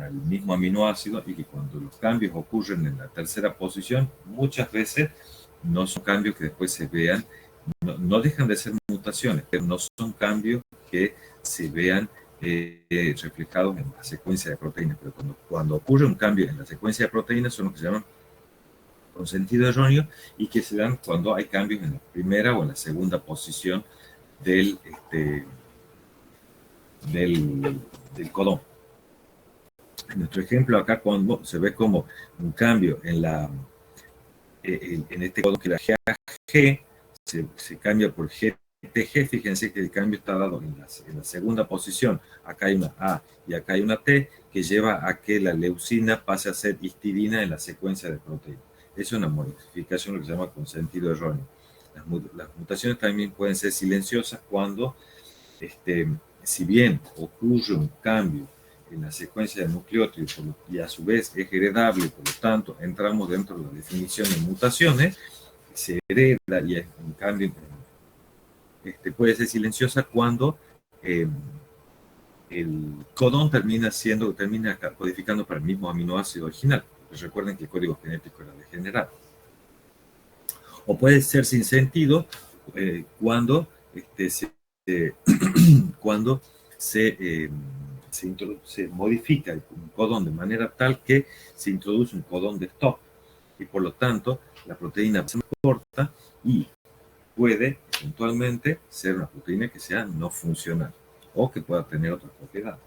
el mismo aminoácido y que cuando los cambios ocurren en la tercera posición, muchas veces no son cambios que después se vean, no dejan de ser mutaciones, pero no son cambios que se vean reflejados en la secuencia de proteínas. Pero cuando ocurre un cambio en la secuencia de proteínas son lo que se llaman con sentido erróneo y que se dan cuando hay cambios en la primera o en la segunda posición del codón. En nuestro ejemplo acá, cuando se ve como un cambio en este codón que era G, se cambia por GTG. Fíjense que el cambio está dado en la segunda posición. Acá hay una A y acá hay una T, que lleva a que la leucina pase a ser histidina en la secuencia de proteínas. Es una modificación, lo que se llama con sentido erróneo. Las mutaciones también pueden ser silenciosas cuando, si bien ocurre un cambio en la secuencia de nucleótidos y a su vez es heredable, por lo tanto entramos dentro de la definición de mutaciones, se hereda y en cambio puede ser silenciosa cuando el codón termina codificando para el mismo aminoácido original. Pues recuerden que el código genético era degenerado. O puede ser sin sentido cuando se modifica el codón de manera tal que se introduce un codón de stop y por lo tanto la proteína se corta y puede eventualmente ser una proteína que sea no funcional o que pueda tener otras propiedades.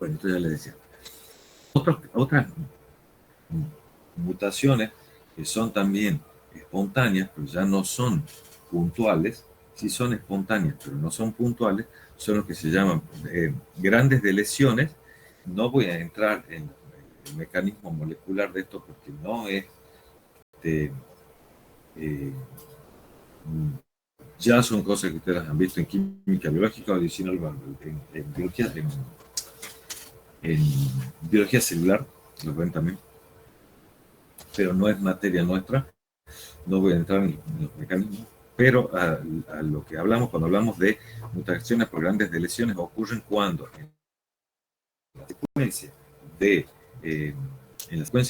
Bueno, esto ya les decía. Otras mutaciones que son también espontáneas, pero ya no son puntuales, sí son espontáneas, pero no son puntuales, son los que se llaman grandes deleciones. No voy a entrar en el mecanismo molecular de esto porque no es ya son cosas que ustedes han visto en química biológica o en biología celular, lo ven también, pero no es materia nuestra. No voy a entrar en los mecanismos, pero a lo que hablamos cuando hablamos de mutaciones por grandes deleciones ocurren cuando en la secuencia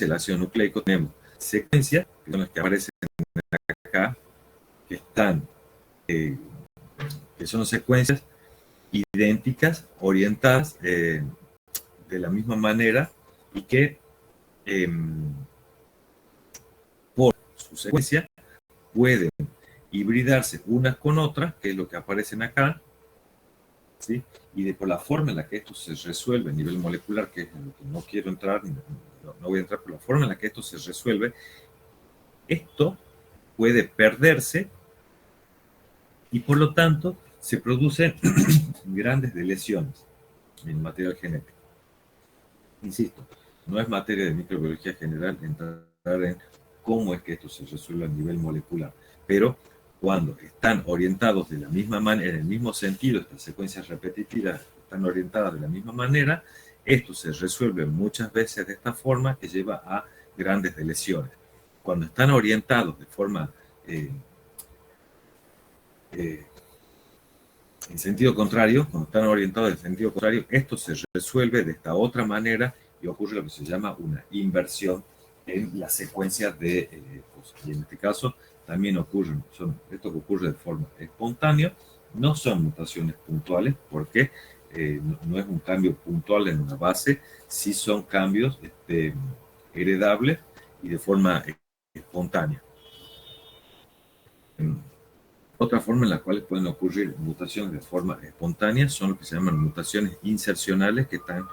del ácido nucleico tenemos secuencias, que son las que aparecen acá, que son secuencias idénticas, orientadas de la misma manera y que por su secuencia pueden hibridarse unas con otras, que es lo que aparecen acá, ¿sí? Y por la forma en la que esto se resuelve a nivel molecular, que es en lo que no quiero entrar, no voy a entrar, por la forma en la que esto se resuelve, esto puede perderse y por lo tanto se producen grandes deleciones en el material genético. Insisto, no es materia de microbiología general entrar en cómo es que esto se resuelve a nivel molecular, pero cuando están orientados de la misma manera, en el mismo sentido, estas secuencias repetitivas están orientadas de la misma manera, esto se resuelve muchas veces de esta forma que lleva a grandes deleciones. Cuando están orientados de forma en sentido contrario, esto se resuelve de esta otra manera y ocurre lo que se llama una inversión en la secuencia de cosas. Y en este caso también esto que ocurre de forma espontánea, no son mutaciones puntuales porque no es un cambio puntual en una base, sí son cambios heredables y de forma espontánea. Otra forma en la cual pueden ocurrir mutaciones de forma espontánea son lo que se llaman mutaciones insercionales, que están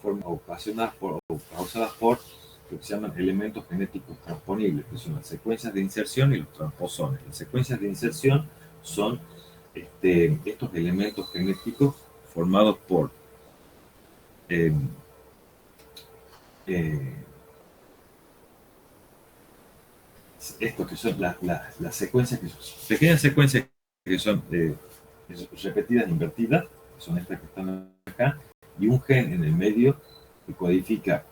ocasionadas o causadas por lo que se llaman elementos genéticos transponibles, que son las secuencias de inserción y los transposones. Las secuencias de inserción son estos elementos genéticos formados por estos que son las secuencias, pequeñas secuencias que son repetidas e invertidas, que son estas que están acá, y un gen en el medio que codifica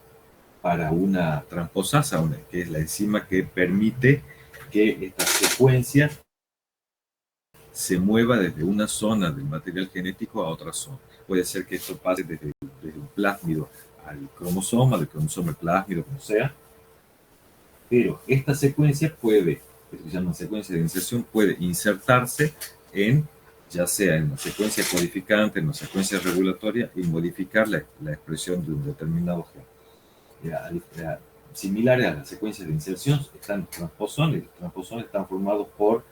para una transposasa, que es la enzima que permite que esta secuencia se mueva desde una zona del material genético a otra zona. Puede ser que esto pase desde un plásmido al cromosoma, del cromosoma al plásmido, como sea, pero esta secuencia que se llama secuencia de inserción, puede insertarse ya sea en una secuencia codificante, en una secuencia regulatoria, y modificar la expresión de un determinado gen. similares a las secuencias de inserción, están transposones. Los transposones están formados por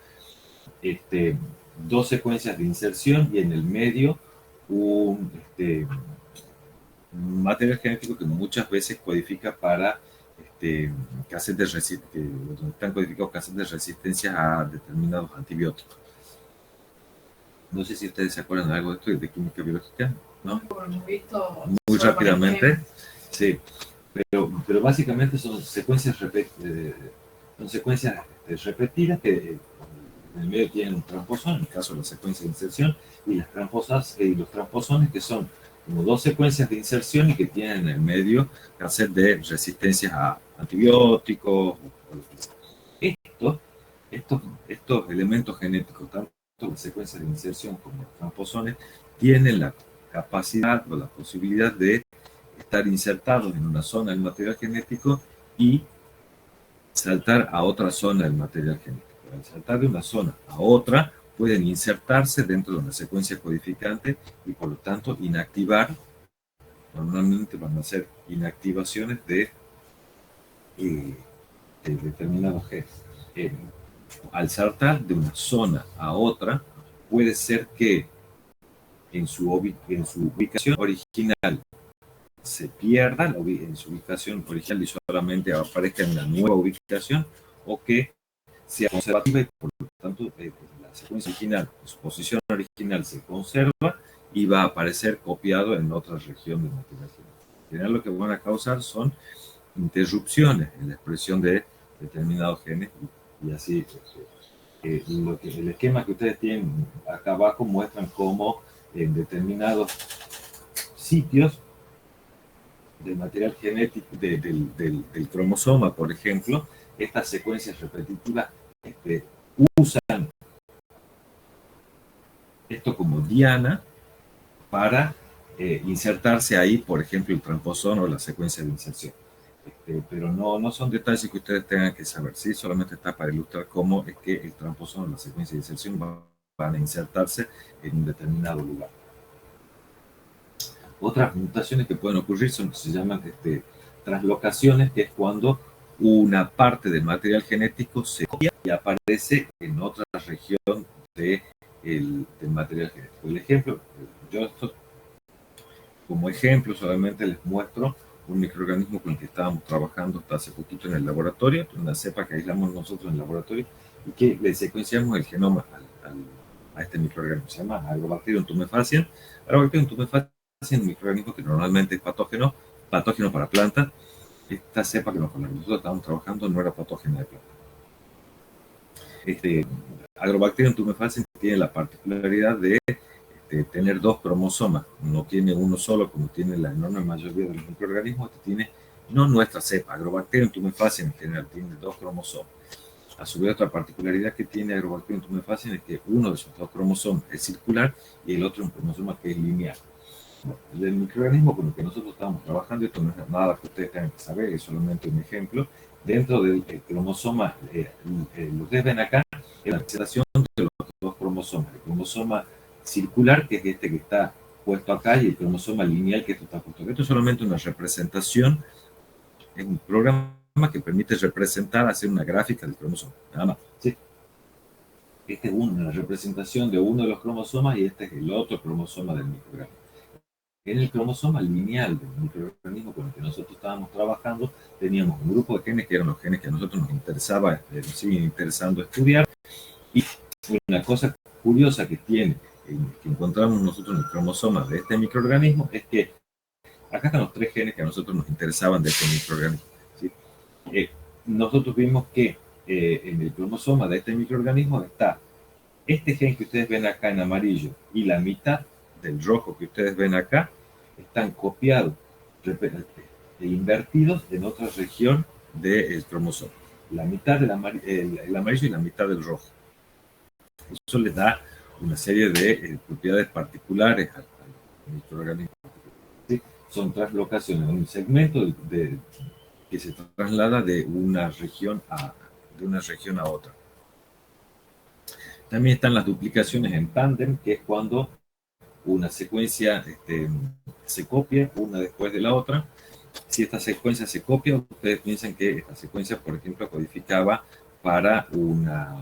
dos secuencias de inserción y en el medio un material genético que muchas veces codifica para donde están codificados cassettes de resistencia a determinados antibióticos. No sé si ustedes se acuerdan de algo de esto de química biológica, ¿no? Como hemos visto Muy solo con rápidamente, ejemplos. sí. Pero básicamente son secuencias, repetidas que en el medio tienen un transposón, en el caso de la secuencia de inserción, y las tramposas y los transposones que son como dos secuencias de inserción y que tienen en el medio cassette de resistencias a antibióticos. Estos elementos genéticos, tanto las secuencias de inserción como los transposones, tienen la capacidad o la posibilidad de estar insertados en una zona del material genético y saltar a otra zona del material genético. Al saltar de una zona a otra, pueden insertarse dentro de una secuencia codificante y por lo tanto inactivar. Normalmente van a ser inactivaciones de determinados genes. Al saltar de una zona a otra, puede ser que en su ubicación original se pierda en su ubicación original y solamente aparezca en una nueva ubicación, o que sea conservativa y por lo tanto la secuencia original, su posición original se conserva y va a aparecer copiado en otra región del material genético. En general lo que van a causar son interrupciones en la expresión de determinados genes y así. El esquema que ustedes tienen acá abajo muestran cómo en determinados sitios del material genético del cromosoma, por ejemplo, estas secuencias repetitivas usan esto como diana para insertarse ahí, por ejemplo, el transposón o la secuencia de inserción. Pero no son detalles que ustedes tengan que saber, ¿sí? Solamente está para ilustrar cómo es que el transposón o la secuencia de inserción van a insertarse en un determinado lugar. Otras mutaciones que pueden ocurrir se llaman translocaciones, que es cuando una parte del material genético se copia y aparece en otra región del material genético. El ejemplo, como ejemplo solamente les muestro un microorganismo con el que estábamos trabajando hasta hace poquito en el laboratorio, una cepa que aislamos nosotros en el laboratorio y que le secuenciamos el genoma a este microorganismo. Se llama Agrobacterium tumefaciens. Agrobacterium tumefaciens es un microorganismo que normalmente es patógeno para plantas. Esta cepa con la que nosotros estábamos trabajando no era patógena de plantas. Agrobacterium tumefaciens tiene la particularidad de tener dos cromosomas, no tiene uno solo como tiene la enorme mayoría de los microorganismos. Tiene, no nuestra cepa, Agrobacterium tumefaciens en general tiene dos cromosomas. A su vez, otra particularidad que tiene Agrobacterium tumefaciens es que uno de esos dos cromosomas es circular y el otro es un cromosoma que es lineal. El microorganismo con el que nosotros estamos trabajando, esto no es nada que ustedes tengan que saber, es solamente un ejemplo. Dentro del cromosoma, lo que ustedes ven acá es la representación de los dos cromosomas. El cromosoma circular, que es este que está puesto acá, y el cromosoma lineal, que está puesto acá. Esto es solamente una representación, es un programa que permite representar, hacer una gráfica del cromosoma, nada más, ¿sí? Esta es una representación de uno de los cromosomas y este es el otro cromosoma del microorganismo. En el cromosoma lineal del microorganismo con el que nosotros estábamos trabajando, teníamos un grupo de genes que eran los genes que a nosotros nos interesaba, nos siguen interesando estudiar. Y una cosa curiosa que tiene, que encontramos nosotros en el cromosoma de este microorganismo, es que acá están los tres genes que a nosotros nos interesaban de este microorganismo, ¿sí? Nosotros vimos que en el cromosoma de este microorganismo está este gen que ustedes ven acá en amarillo y la mitad del rojo que ustedes ven acá, están copiados e invertidos en otra región del cromosoma. La mitad del amarillo y la mitad del rojo. Eso les da una serie de propiedades particulares al microorganismo. ¿Sí? Son translocaciones, un segmento que se traslada de una región a otra. También están las duplicaciones en tándem, que es cuando una secuencia se copia una después de la otra, Si esta secuencia se copia, ustedes piensan que esta secuencia, por ejemplo, codificaba para una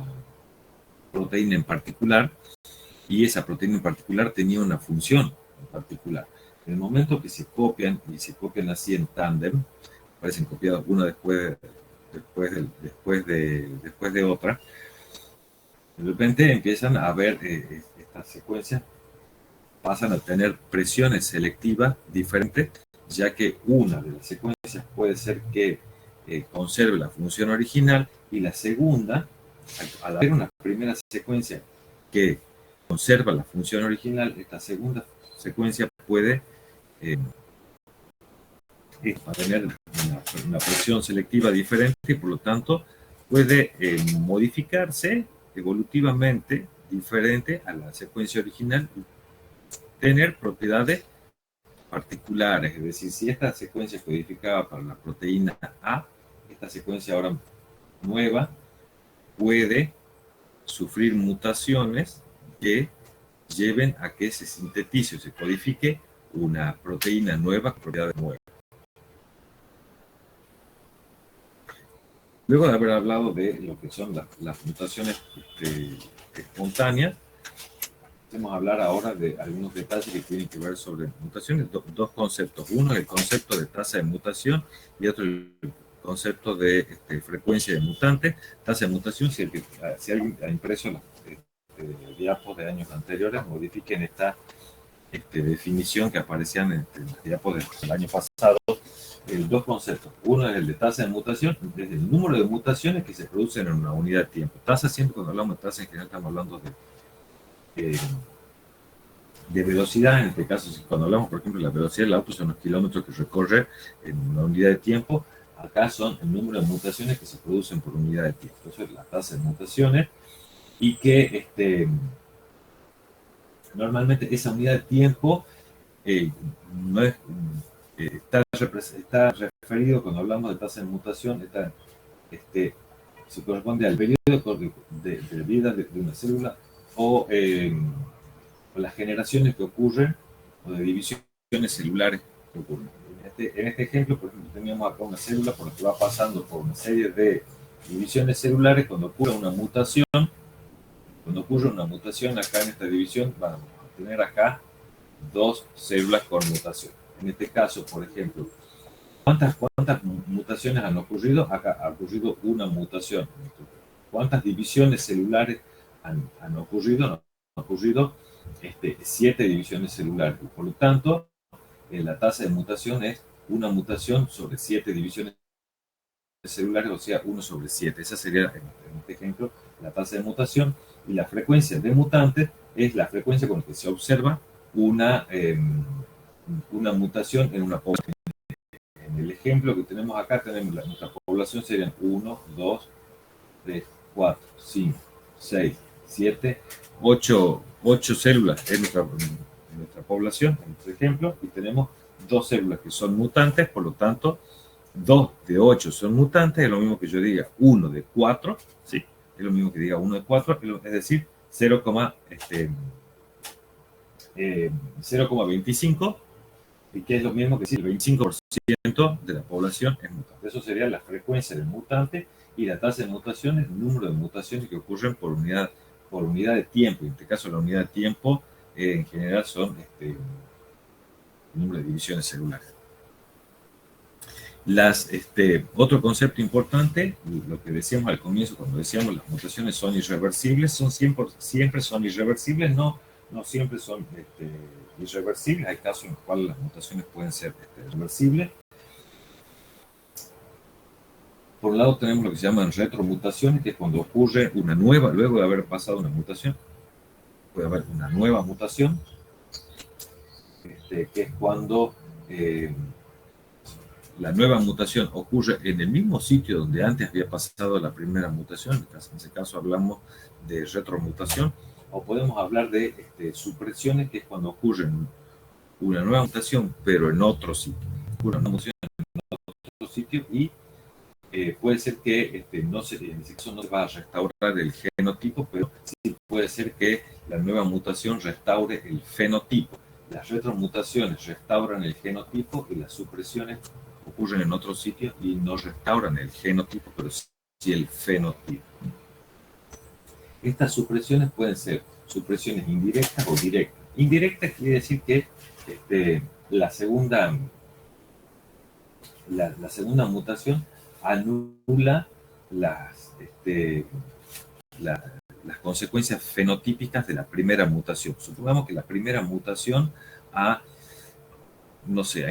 proteína en particular y esa proteína en particular tenía una función en particular. En el momento que se copian y se copian así en tándem, parecen copiados una después de otra, de repente empiezan a ver estas secuencias, pasan a tener presiones selectivas diferentes, ya que una de las secuencias puede ser que conserve la función original y la segunda, al haber una primera secuencia que conserva la función original, esta segunda secuencia puede tener una presión selectiva diferente y por lo tanto puede modificarse evolutivamente diferente a la secuencia original y tener propiedades particulares. Es decir, si esta secuencia codificaba para la proteína A, esta secuencia ahora nueva puede sufrir mutaciones que lleven a que se sintetice o se codifique una proteína nueva con propiedades nuevas. Luego de haber hablado de lo que son las mutaciones espontáneas, vamos a hablar ahora de algunos detalles que tienen que ver sobre mutaciones. Dos conceptos. Uno, el concepto de tasa de mutación y otro, el concepto de frecuencia de mutantes. Tasa de mutación, si alguien ha impreso las diapos de años anteriores, modifiquen esta definición que aparecían en las diapos del año pasado. Dos conceptos. Uno es el de tasa de mutación, desde el número de mutaciones que se producen en una unidad de tiempo. Tasa, siempre cuando hablamos de tasa, en general estamos hablando de velocidad. En este caso, cuando hablamos, por ejemplo, de la velocidad del auto, son los kilómetros que recorre en una unidad de tiempo. Acá son el número de mutaciones que se producen por unidad de tiempo. Eso es la tasa de mutaciones. Y que normalmente esa unidad de tiempo no es... está referido, cuando hablamos de tasa de mutación, se corresponde al periodo de vida de una célula o las generaciones que ocurren o de divisiones celulares que ocurren. En este ejemplo, por ejemplo, teníamos acá una célula por la que va pasando por una serie de divisiones celulares. Cuando ocurre una mutación acá en esta división, vamos a tener acá dos células con mutación. En este caso, por ejemplo, ¿cuántas mutaciones han ocurrido? Acá ha ocurrido una mutación. ¿Cuántas divisiones celulares han ocurrido? Han ocurrido 7 divisiones celulares. Por lo tanto, la tasa de mutación es una mutación sobre 7 divisiones celulares, o sea, 1 sobre 7. Esa sería, en este ejemplo, la tasa de mutación. Y la frecuencia de mutantes es la frecuencia con la que se observa una mutación en una población. En el ejemplo que tenemos acá, nuestra población serían 1, 2, 3, 4, 5, 6, 7, 8 células en nuestra población, en nuestro ejemplo, y tenemos 2 células que son mutantes. Por lo tanto, 2 de 8 son mutantes. Es lo mismo que yo diga 1 de 4, ¿sí? Es lo mismo que diga 1 de 4, es decir, 0,25, y que es lo mismo que decir el 25% de la población es mutante. Eso sería la frecuencia del mutante, y la tasa de mutación es el número de mutaciones que ocurren por unidad de tiempo. En este caso, la unidad de tiempo en general son el número de divisiones celulares. Otro concepto importante, lo que decíamos al comienzo cuando decíamos las mutaciones son irreversibles, siempre son irreversibles, no siempre son irreversibles. Hay casos en los cuales las mutaciones pueden ser reversibles. Por un lado tenemos lo que se llaman retromutaciones, que es cuando ocurre una nueva, luego de haber pasado una mutación, puede haber una nueva mutación, que es cuando la nueva mutación ocurre en el mismo sitio donde antes había pasado la primera mutación. En ese caso hablamos de retromutación. O podemos hablar de supresiones, que es cuando ocurre una nueva mutación, pero en otro sitio. Una mutación en otro sitio, y puede ser que en ese caso no se va a restaurar el genotipo, pero sí puede ser que la nueva mutación restaure el fenotipo. Las retromutaciones restauran el genotipo y las supresiones ocurren en otros sitios y no restauran el genotipo, pero sí el fenotipo. Estas supresiones pueden ser supresiones indirectas o directas. Indirectas quiere decir que la segunda mutación anula las consecuencias fenotípicas de la primera mutación. Supongamos que la primera mutación ha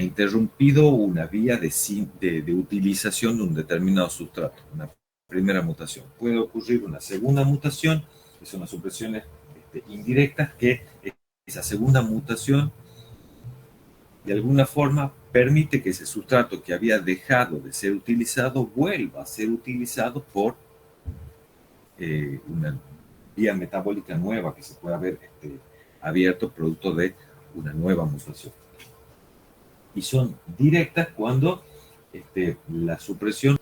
interrumpido una vía de utilización de un determinado sustrato, una primera mutación. Puede ocurrir una segunda mutación, que son las supresiones indirectas, que esa segunda mutación de alguna forma permite que ese sustrato que había dejado de ser utilizado vuelva a ser utilizado por una vía metabólica nueva que se puede haber abierto producto de una nueva mutación. Y son directas cuando la supresión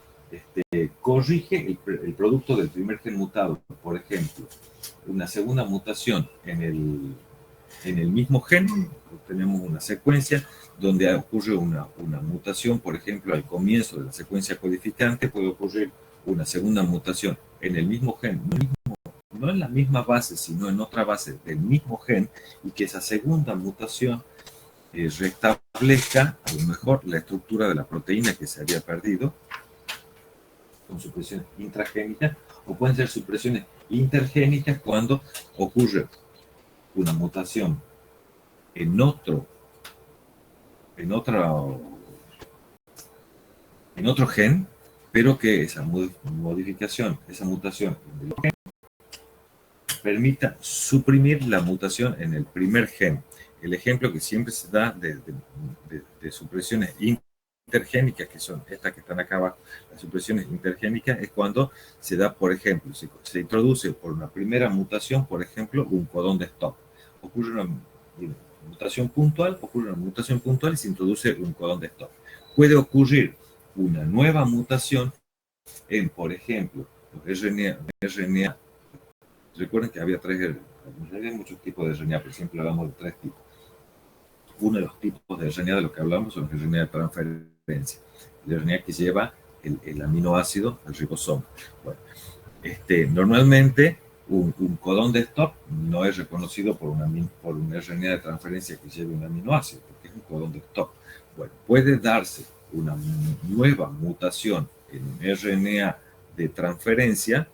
corrige el producto del primer gen mutado. Por ejemplo, una segunda mutación en el mismo gen, tenemos una secuencia donde ocurre una mutación, por ejemplo, al comienzo de la secuencia codificante puede ocurrir una segunda mutación en el mismo gen, no en la misma base, sino en otra base del mismo gen, y que esa segunda mutación restablezca a lo mejor la estructura de la proteína que se había perdido con supresiones intragénicas, o pueden ser supresiones intergénicas cuando ocurre una mutación en otro gen, pero que esa mutación del gen permita suprimir la mutación en el primer gen. El ejemplo que siempre se da de supresiones intergénicas, que son estas que están acá abajo, las supresiones intergénicas, es cuando se da, por ejemplo, se introduce por una primera mutación, por ejemplo, un codón de stop. Ocurre una mutación puntual y se introduce un codón de stop. Puede ocurrir una nueva mutación en, por ejemplo, los RNA. Recuerden que había muchos tipos de RNA, pero siempre hablamos de 3 tipos. Uno de los tipos de RNA de los que hablamos son los RNA de transferencia. El RNA que lleva el aminoácido al ribosoma. Bueno, normalmente un codón de stop no es reconocido por un RNA de transferencia que lleve un aminoácido, porque es un codón de stop. Bueno, puede darse una nueva mutación en un RNA de transferencia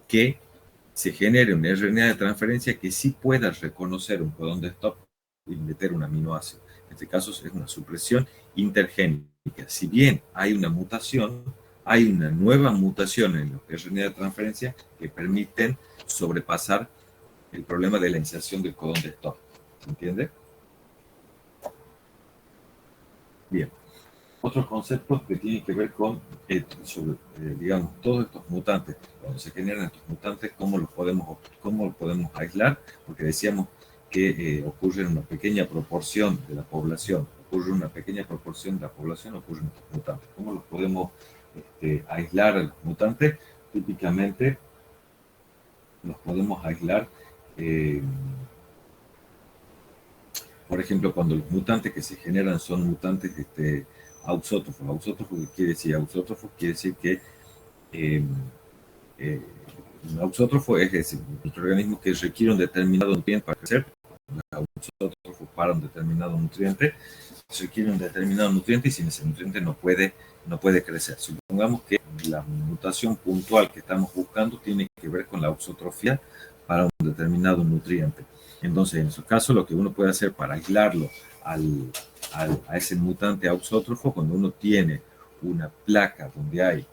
que se genere un RNA de transferencia que sí pueda reconocer un codón de stop y meter un aminoácido. En este caso es una supresión intergénica. Si bien hay una mutación, hay una nueva mutación en los RNA de transferencia que permiten sobrepasar el problema de la inserción del codón de stop. ¿Se entiende? Bien. Otros conceptos que tienen que ver con, digamos, todos estos mutantes. Cuando se generan estos mutantes, ¿cómo los podemos aislar? Porque decíamos que ocurre en una pequeña proporción de la población. Ocurren estos mutantes. ¿Cómo los podemos aislar a los mutantes? Típicamente los podemos aislar, por ejemplo, cuando los mutantes que se generan son mutantes auxótrofos. ¿Auxótrofo qué quiere decir? Auxótrofo quiere decir que un auxótrofo es decir, un microorganismo que requiere un determinado nutriente para crecer. Los auxótrofos para un determinado nutriente, requiere un determinado nutriente y sin ese nutriente no puede crecer. Supongamos que la mutación puntual que estamos buscando tiene que ver con la auxotrofía para un determinado nutriente. Entonces, en su caso, lo que uno puede hacer para aislarlo a ese mutante auxótrofo, cuando uno tiene una placa donde hay,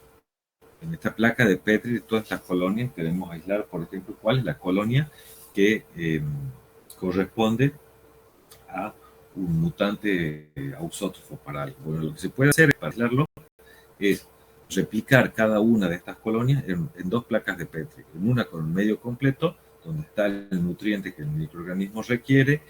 en esta placa de Petri, de todas estas colonias, queremos aislar, por ejemplo, cuál es la colonia que corresponde a un mutante auxótrofo para algo. Bueno, lo que se puede hacer para aislarlo es replicar cada una de estas colonias en 2 placas de Petri, en una con un medio completo, donde está el nutriente que el microorganismo requiere,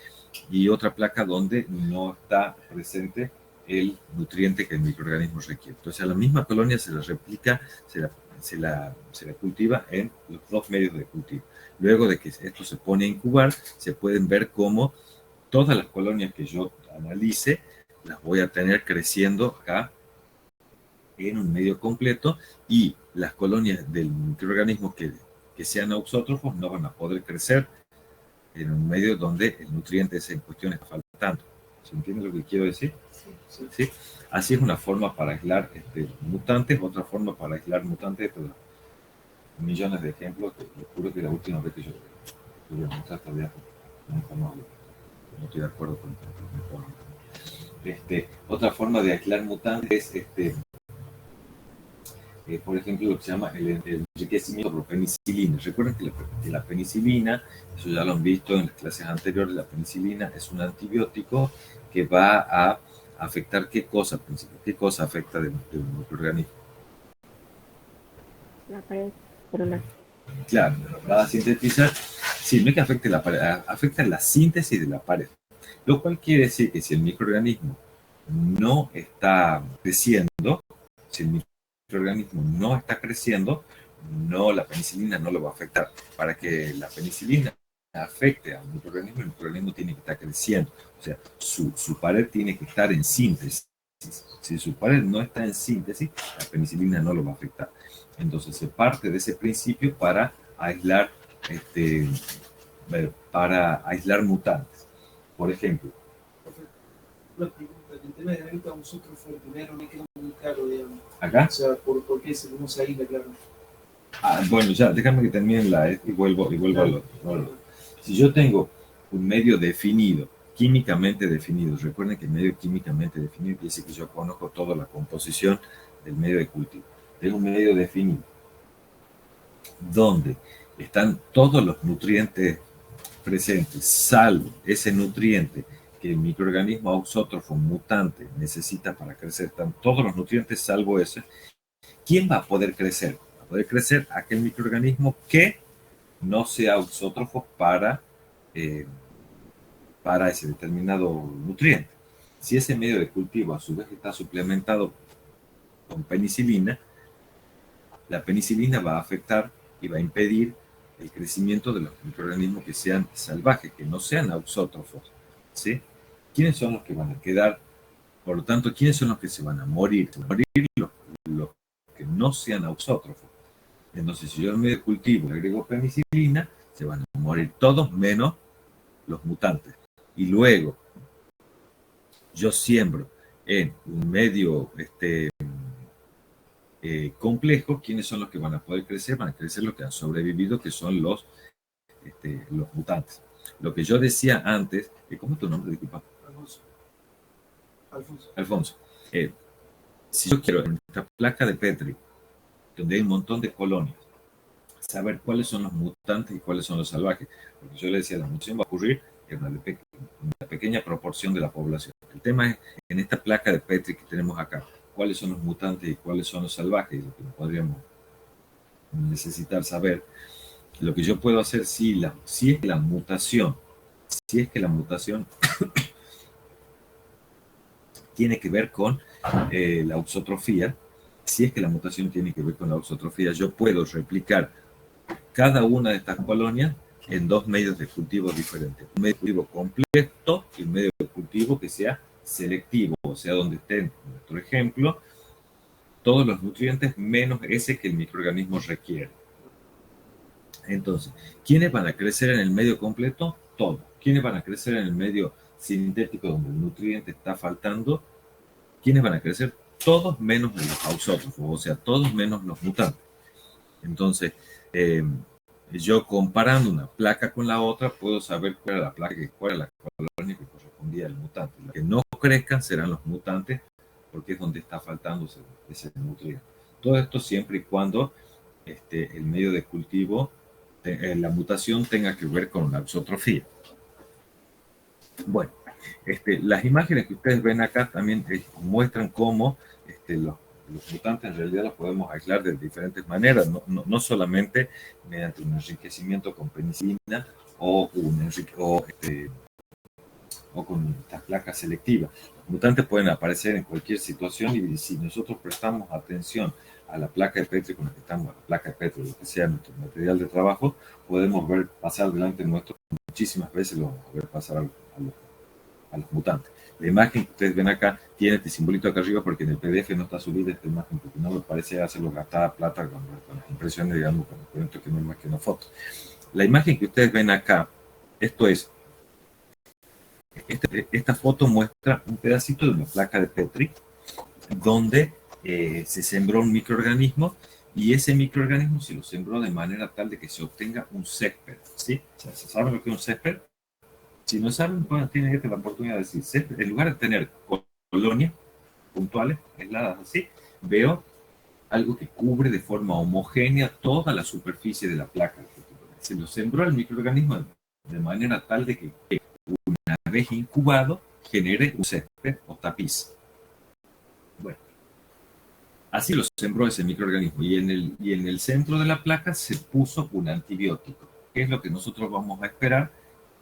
y otra placa donde no está presente el nutriente que el microorganismo requiere. Entonces a la misma colonia se la replica, se la cultiva en los 2 medios de cultivo. Luego de que esto se pone a incubar, se pueden ver cómo todas las colonias que yo analice las voy a tener creciendo acá en un medio completo y las colonias del microorganismo que sean auxótrofos no van a poder crecer en un medio donde el nutriente ese en cuestión está faltando. ¿Se entiende lo que quiero decir? Sí. ¿Sí? Así es una forma para aislar mutantes, otra forma para aislar mutantes, pero millones de ejemplos. Te juro que la última vez que yo voy a mostrar todavía no estoy de acuerdo con otra forma de aislar mutantes es por ejemplo, lo que se llama el enriquecimiento por penicilina. Recuerden que la penicilina, eso ya lo han visto en las clases anteriores, la penicilina es un antibiótico que va a afectar qué cosa, qué cosa afecta del microorganismo. La pared celular. Claro, va a sintetizar, sí, no es que afecte la pared, afecta la síntesis de la pared. Lo cual quiere decir que si el microorganismo no está creciendo, si el microorganismo no está creciendo, la penicilina no lo va a afectar. Para que la penicilina afecte al microorganismo, el microorganismo tiene que estar creciendo. O sea, su pared tiene que estar en síntesis. Si su pared no está en síntesis, la penicilina no lo va a afectar. Entonces se parte de ese principio para aislar, mutantes. Por ejemplo. Una pregunta, el tema de la venta a vosotros fue el primero, me quedó muy claro, digamos. ¿Acá? O sea, ¿por qué cómo se aísla, claro? Bueno, ya, déjame que termine y vuelvo a lo. Si yo tengo un medio definido, químicamente definido, recuerden que el medio químicamente definido quiere decir que yo conozco toda la composición del medio de cultivo. Tengo un medio definido donde están todos los nutrientes presentes, salvo ese nutriente que el microorganismo auxótrofo mutante necesita para crecer. Están todos los nutrientes salvo ese. ¿Quién va a poder crecer? Va a poder crecer aquel microorganismo que no sea auxótrofo para ese determinado nutriente. Si ese medio de cultivo a su vez está suplementado con penicilina, la penicilina va a afectar y va a impedir el crecimiento de los microorganismos que sean salvajes, que no sean auxótrofos, ¿sí? ¿Quiénes son los que van a quedar? Por lo tanto, ¿quiénes son los que se van a morir? Los que no sean auxótrofos. Entonces, si yo en medio de cultivo le agrego penicilina, se van a morir todos menos los mutantes. Y luego, yo siembro en un medio complejo, ¿quiénes son los que van a poder crecer? Van a crecer los que han sobrevivido, que son los mutantes. Lo que yo decía antes, ¿cómo es tu nombre? Disculpa. Alfonso. Si yo quiero en esta placa de Petri, donde hay un montón de colonias, saber cuáles son los mutantes y cuáles son los salvajes, porque yo le decía, la mutación va a ocurrir en una pequeña proporción de la población. El tema es, en esta placa de Petri que tenemos acá, cuáles son los mutantes y cuáles son los salvajes, lo que podríamos necesitar saber. Lo que yo puedo hacer si es que la mutación tiene que ver con la auxotrofía, si es que la mutación tiene que ver con la auxotrofía, yo puedo replicar cada una de estas colonias en dos medios de cultivo diferentes. Un medio de cultivo completo y un medio de cultivo que sea selectivo, o sea, donde estén, en nuestro ejemplo, todos los nutrientes menos ese que el microorganismo requiere. Entonces, ¿quiénes van a crecer en el medio completo? Todos. ¿Quiénes van a crecer en el medio sintético donde el nutriente está faltando? ¿Quiénes van a crecer? Todos menos los auxótrofos, o sea, todos menos los mutantes. Entonces, yo comparando una placa con la otra, puedo saber cuál era la placa, cuál era la colonia que correspondía al mutante. Los que no crezcan serán los mutantes, porque es donde está faltando ese nutriente. Todo esto siempre y cuando el medio de cultivo, la mutación tenga que ver con la auxotrofía. Bueno, las imágenes que ustedes ven acá también muestran cómo los mutantes en realidad los podemos aislar de diferentes maneras, no solamente mediante un enriquecimiento con penicilina o con estas placas selectivas. Los mutantes pueden aparecer en cualquier situación y si nosotros prestamos atención a la placa de Petri con la que estamos, a la placa de Petri, lo que sea nuestro material de trabajo, podemos ver pasar delante nuestro muchísimas veces, lo vamos a ver pasar a a los mutantes. La imagen que ustedes ven acá tiene este simbolito acá arriba porque en el PDF no está subida esta imagen porque no me parece hacerlo gastada plata con las impresiones, digamos, con el cuento que no es más que una foto. La imagen que ustedes ven acá, esto es, esta foto muestra un pedacito de una placa de Petri donde se sembró un microorganismo y ese microorganismo se lo sembró de manera tal de que se obtenga un césped, ¿sí? ¿Se sabe lo que es un césped? Si no saben, bueno, tienen la oportunidad de decir césped. En lugar de tener colonias puntuales, aisladas así, veo algo que cubre de forma homogénea toda la superficie de la placa. Se lo sembró el microorganismo de manera tal de que una vez incubado genere un césped o tapiz. Bueno, así lo sembró ese microorganismo y en el centro de la placa se puso un antibiótico. ¿Qué es lo que nosotros vamos a esperar?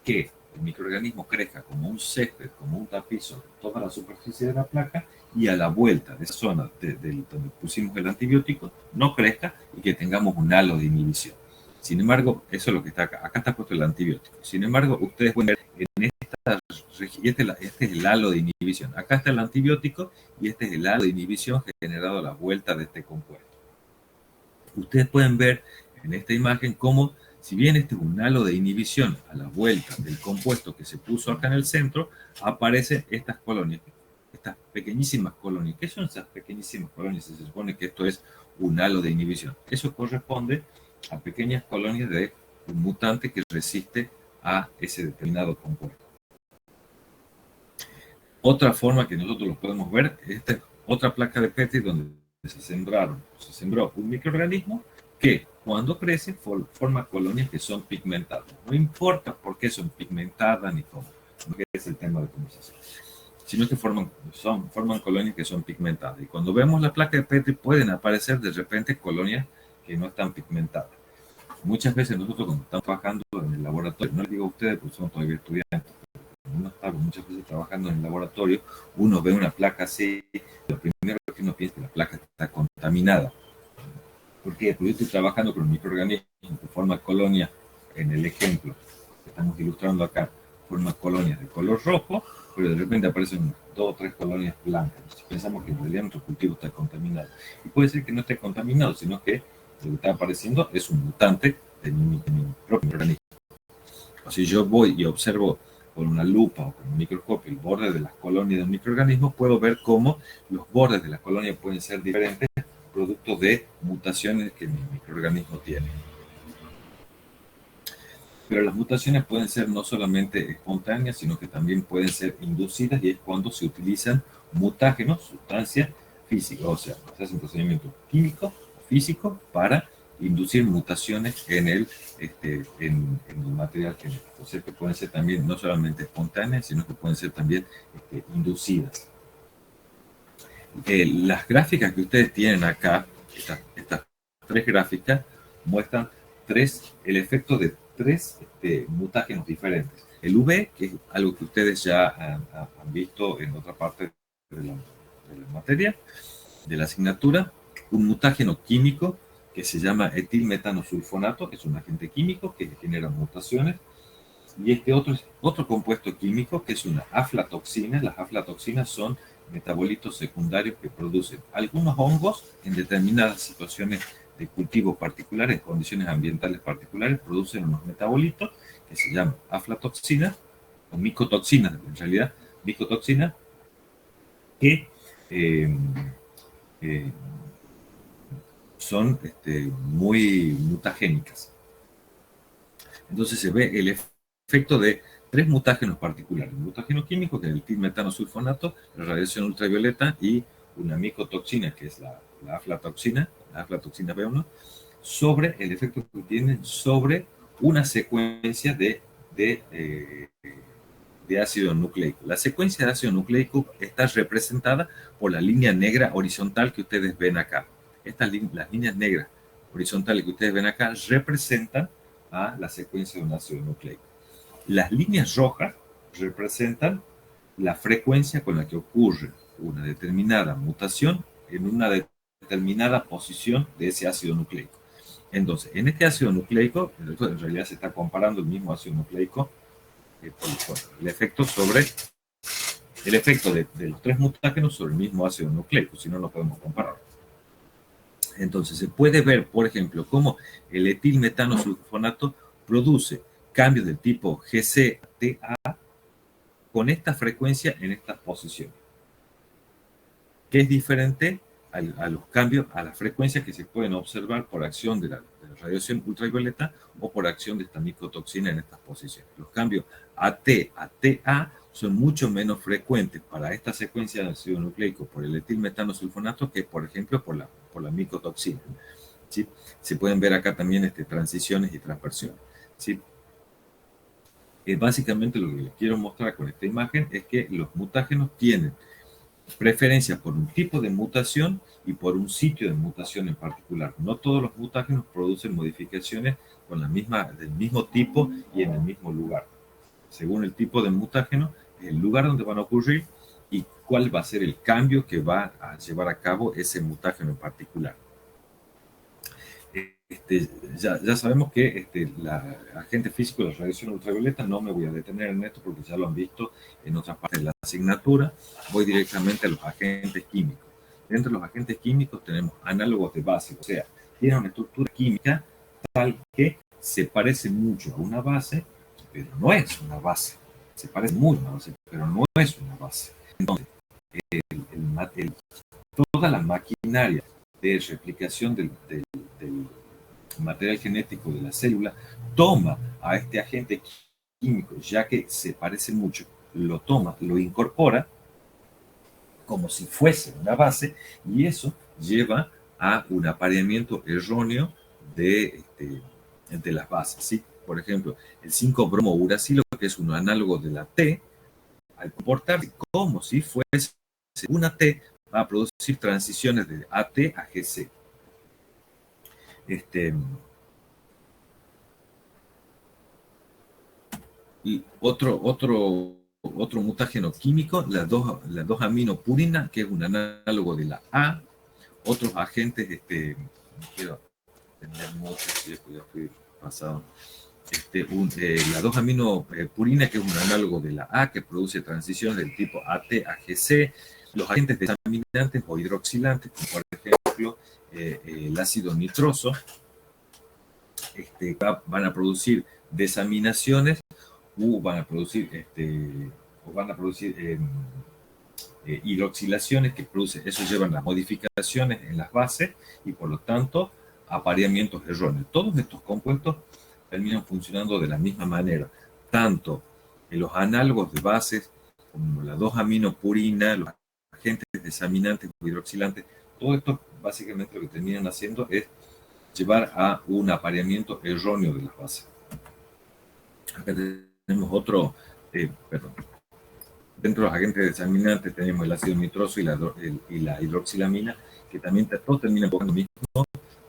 Que el microorganismo crezca como un césped, como un tapiz sobre toda la superficie de la placa y a la vuelta de esa zona donde pusimos el antibiótico no crezca y que tengamos un halo de inhibición. Sin embargo, eso es lo que está acá. Acá está puesto el antibiótico. Sin embargo, ustedes pueden ver en esta este es el halo de inhibición. Acá está el antibiótico y este es el halo de inhibición generado a la vuelta de este compuesto. Ustedes pueden ver en esta imagen cómo, si bien este es un halo de inhibición a la vuelta del compuesto que se puso acá en el centro, aparecen estas colonias, estas pequeñísimas colonias. ¿Qué son esas pequeñísimas colonias? Se supone que esto es un halo de inhibición. Eso corresponde a pequeñas colonias de un mutante que resiste a ese determinado compuesto. Otra forma que nosotros lo podemos ver, esta es otra placa de Petri donde se sembró un microorganismo que cuando crece forma colonias que son pigmentadas. No importa por qué son pigmentadas ni cómo, no es el tema de conversación, sino que forman colonias que son pigmentadas. Y cuando vemos la placa de Petri pueden aparecer de repente colonias que no están pigmentadas. Muchas veces nosotros cuando estamos trabajando en el laboratorio, no les digo a ustedes porque son todavía estudiantes, pero cuando uno está muchas veces trabajando en el laboratorio, uno ve una placa así, lo primero que uno piensa es que la placa está contaminada. ¿Por qué? Porque yo estoy trabajando con un microorganismo que forma colonias, en el ejemplo que estamos ilustrando acá, forma colonias de color rojo, pero de repente aparecen 2 o 3 colonias blancas. Entonces pensamos que en realidad nuestro cultivo está contaminado. Y puede ser que no esté contaminado, sino que lo que está apareciendo es un mutante de mi propio organismo. O si yo voy y observo con una lupa o con un microscopio el borde de las colonias de un microorganismo, puedo ver cómo los bordes de las colonias pueden ser diferentes, producto de mutaciones que mi microorganismo tiene. Pero las mutaciones pueden ser no solamente espontáneas, sino que también pueden ser inducidas, y es cuando se utilizan mutágenos, sustancias físicas, o sea, se hace un procedimiento químico o físico para inducir mutaciones en el material genético. O sea, que pueden ser también no solamente espontáneas, sino que pueden ser también inducidas. Las gráficas que ustedes tienen acá, estas 3 gráficas, muestran el efecto de 3 mutágenos diferentes. El V, que es algo que ustedes ya han visto en otra parte de la materia, de la asignatura, un mutágeno químico que se llama etilmetanosulfonato, que es un agente químico que genera mutaciones, y este otro compuesto químico que es una aflatoxina. Las aflatoxinas son metabolitos secundarios que producen algunos hongos en determinadas situaciones de cultivo particulares, en condiciones ambientales particulares, producen unos metabolitos que se llaman aflatoxinas o micotoxinas, en realidad, micotoxinas, que son muy mutagénicas. Entonces se ve el efecto de 3 mutágenos particulares: un mutágeno químico, que es el tilmetanosulfonato, la radiación ultravioleta, y una micotoxina, que es la aflatoxina B1, sobre el efecto que tienen sobre una secuencia de ácido nucleico. La secuencia de ácido nucleico está representada por la línea negra horizontal que ustedes ven acá. Las líneas negras horizontales que ustedes ven acá representan a la secuencia de un ácido nucleico. Las líneas rojas representan la frecuencia con la que ocurre una determinada mutación en una determinada posición de ese ácido nucleico. Entonces, en este ácido nucleico, en realidad se está comparando el mismo ácido nucleico, el efecto sobre el efecto de los tres mutágenos sobre el mismo ácido nucleico, si no, no podemos comparar. Entonces, se puede ver, por ejemplo, cómo el etilmetanosulfonato produce cambios del tipo GC-TA con esta frecuencia en estas posiciones, que es diferente a los cambios, a las frecuencias que se pueden observar por acción de la radiación ultravioleta o por acción de esta micotoxina en estas posiciones. Los cambios AT a TA son mucho menos frecuentes para esta secuencia de ácido nucleico por el etilmetanosulfonato que, por ejemplo, por la micotoxina. ¿Sí? Se pueden ver acá también transiciones y transversiones. ¿Sí? Básicamente lo que les quiero mostrar con esta imagen es que los mutágenos tienen preferencia por un tipo de mutación y por un sitio de mutación en particular. No todos los mutágenos producen modificaciones con del mismo tipo y en el mismo lugar. Según el tipo de mutágeno, el lugar donde van a ocurrir y cuál va a ser el cambio que va a llevar a cabo ese mutágeno en particular. Ya sabemos que la agente físico de la radiación ultravioleta, no me voy a detener en esto porque ya lo han visto en otras partes de la asignatura. Voy directamente a los agentes químicos. Dentro de los agentes químicos tenemos análogos de base, o sea, tienen una estructura química tal que se parece mucho a una base, pero no es una base. Se parece mucho a una base, pero no es una base. Entonces, toda la maquinaria de replicación del material genético de la célula toma a este agente químico, ya que se parece mucho, lo toma, lo incorpora como si fuese una base, y eso lleva a un apareamiento erróneo de las bases, ¿sí? Por ejemplo, el 5-bromouracilo, que es un análogo de la T, al comportarse como si fuese una T, va a producir transiciones de AT a GC. Y otro mutágeno químico, la 2-aminopurina, que es un análogo de la A. Otros agentes, no quiero entender mucho, si ya fui pasado. La 2-aminopurina, que es un análogo de la A, que produce transiciones del tipo AT a GC. Los agentes desaminantes o hidroxilantes, como por ejemplo el ácido nitroso, van a producir desaminaciones o van a producir hidroxilaciones que produce, eso llevan a modificaciones en las bases y por lo tanto apareamientos erróneos. Todos estos compuestos terminan funcionando de la misma manera, tanto en los análogos de bases como la 2-aminopurina, los agentes desaminantes o hidroxilantes. Todo esto básicamente lo que terminan haciendo es llevar a un apareamiento erróneo de las bases. Acá tenemos otro, dentro de los agentes desaminantes tenemos el ácido nitroso y la hidroxilamina, que también todos terminan con lo mismo,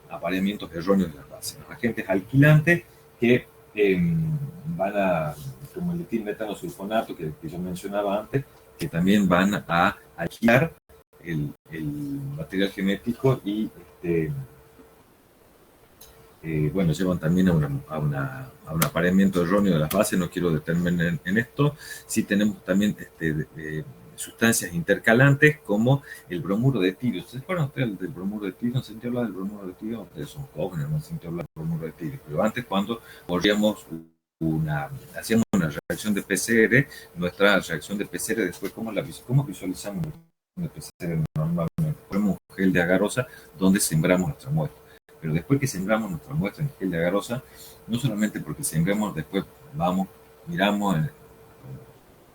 apareamientos erróneos de las bases. Los agentes alquilantes que van a, como el etilmetanosulfonato que yo mencionaba antes, que también van a alquilar el material genético y llevan también a un apareamiento erróneo de las bases. No quiero detenerme en esto. Sí tenemos también sustancias intercalantes como el bromuro de tirio. ¿Se acuerdan ustedes del bromuro de tirio? ¿No sentí hablar del bromuro de tirio? Ustedes son jóvenes, no sentí hablar del bromuro de tirio. Pero antes, cuando hacíamos una reacción de PCR, nuestra reacción de PCR después, ¿cómo visualizamos una PCR normalmente? Ponemos un gel de agarosa donde sembramos nuestra muestra. Pero después que sembramos nuestra muestra en gel de agarosa, no solamente porque sembramos, después miramos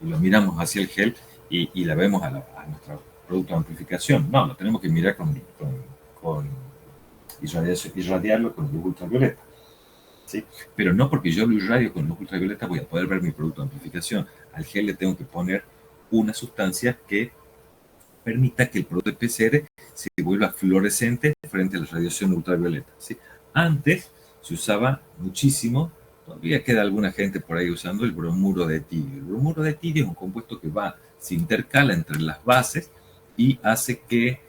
y lo miramos hacia el gel y la vemos a nuestro producto de amplificación. No, lo tenemos que mirar irradiarlo con luz ultravioleta. ¿Sí? Pero no porque yo lo irradio con luz ultravioleta voy a poder ver mi producto de amplificación. Al gel le tengo que poner una sustancia que permita que el producto de PCR se vuelva fluorescente frente a la radiación ultravioleta. ¿Sí? Antes se usaba muchísimo, todavía queda alguna gente por ahí usando el bromuro de tirio. El bromuro de tirio es un compuesto que se intercala entre las bases y hace que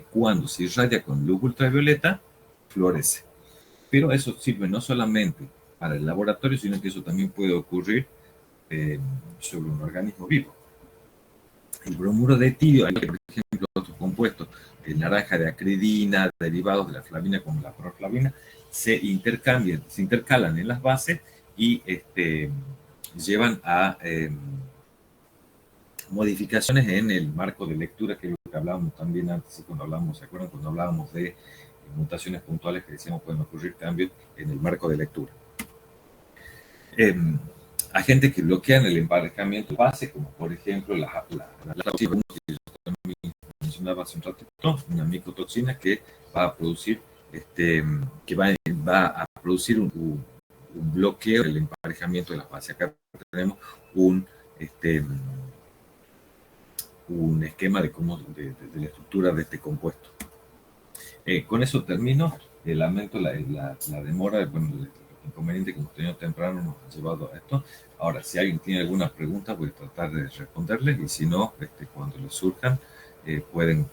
cuando se irradia con luz ultravioleta, fluorece. Pero eso sirve no solamente para el laboratorio, sino que eso también puede ocurrir sobre un organismo vivo. El bromuro de etilo, hay, por ejemplo, otros compuestos, el naranja de acridina, derivados de la flavina como la proflavina, se intercalan en las bases y llevan a modificaciones en el marco de lectura, que es lo que hablábamos también antes, cuando hablábamos, ¿se acuerdan? Cuando hablábamos de mutaciones puntuales que decíamos pueden ocurrir cambios en el marco de lectura. Agentes que bloquean el emparejamiento base, como por ejemplo la toxina que yo también mencionaba hace un ratito, una micotoxina que va a producir, que va a producir un bloqueo del emparejamiento de las bases. Acá tenemos un esquema de la estructura de este compuesto. Con eso termino. Lamento la demora, bueno, el inconveniente que hemos tenido temprano nos ha llevado a esto. Ahora, si alguien tiene alguna pregunta, voy a tratar de responderles, y si no, cuando les surjan, pueden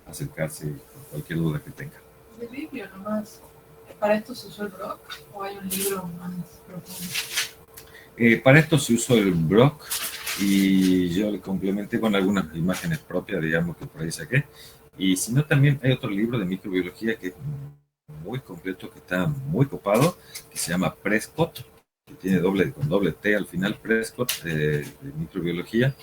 acercarse con cualquier duda que tengan. ¿De Biblia nomás? ¿Para esto se usó el Brock o hay un libro más profundo? Para esto se usó el Brock, y yo le complementé con algunas imágenes propias, digamos, que por ahí saqué. Y si no, también hay otro libro de microbiología que es muy completo, que está muy copado, que se llama Prescott, que tiene con doble T al final, Prescott, de microbiología.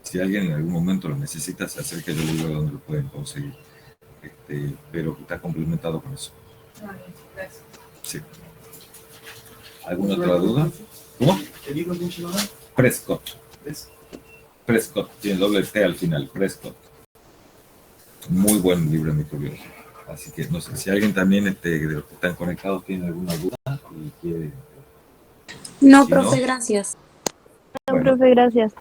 Si alguien en algún momento lo necesita, se acerca, yo le digo dónde lo pueden conseguir. Pero está complementado con eso. Gracias. Sí. ¿Alguna otra duda? ¿Cómo? ¿El libro cómo se llama? Prescott. Prescott, tiene doble T al final, Prescott. Muy buen libro de microbiología. Así que no sé, si alguien también de los que están conectados tiene alguna duda y quiere... No, Si profe, no, gracias. No, bueno, profe, gracias.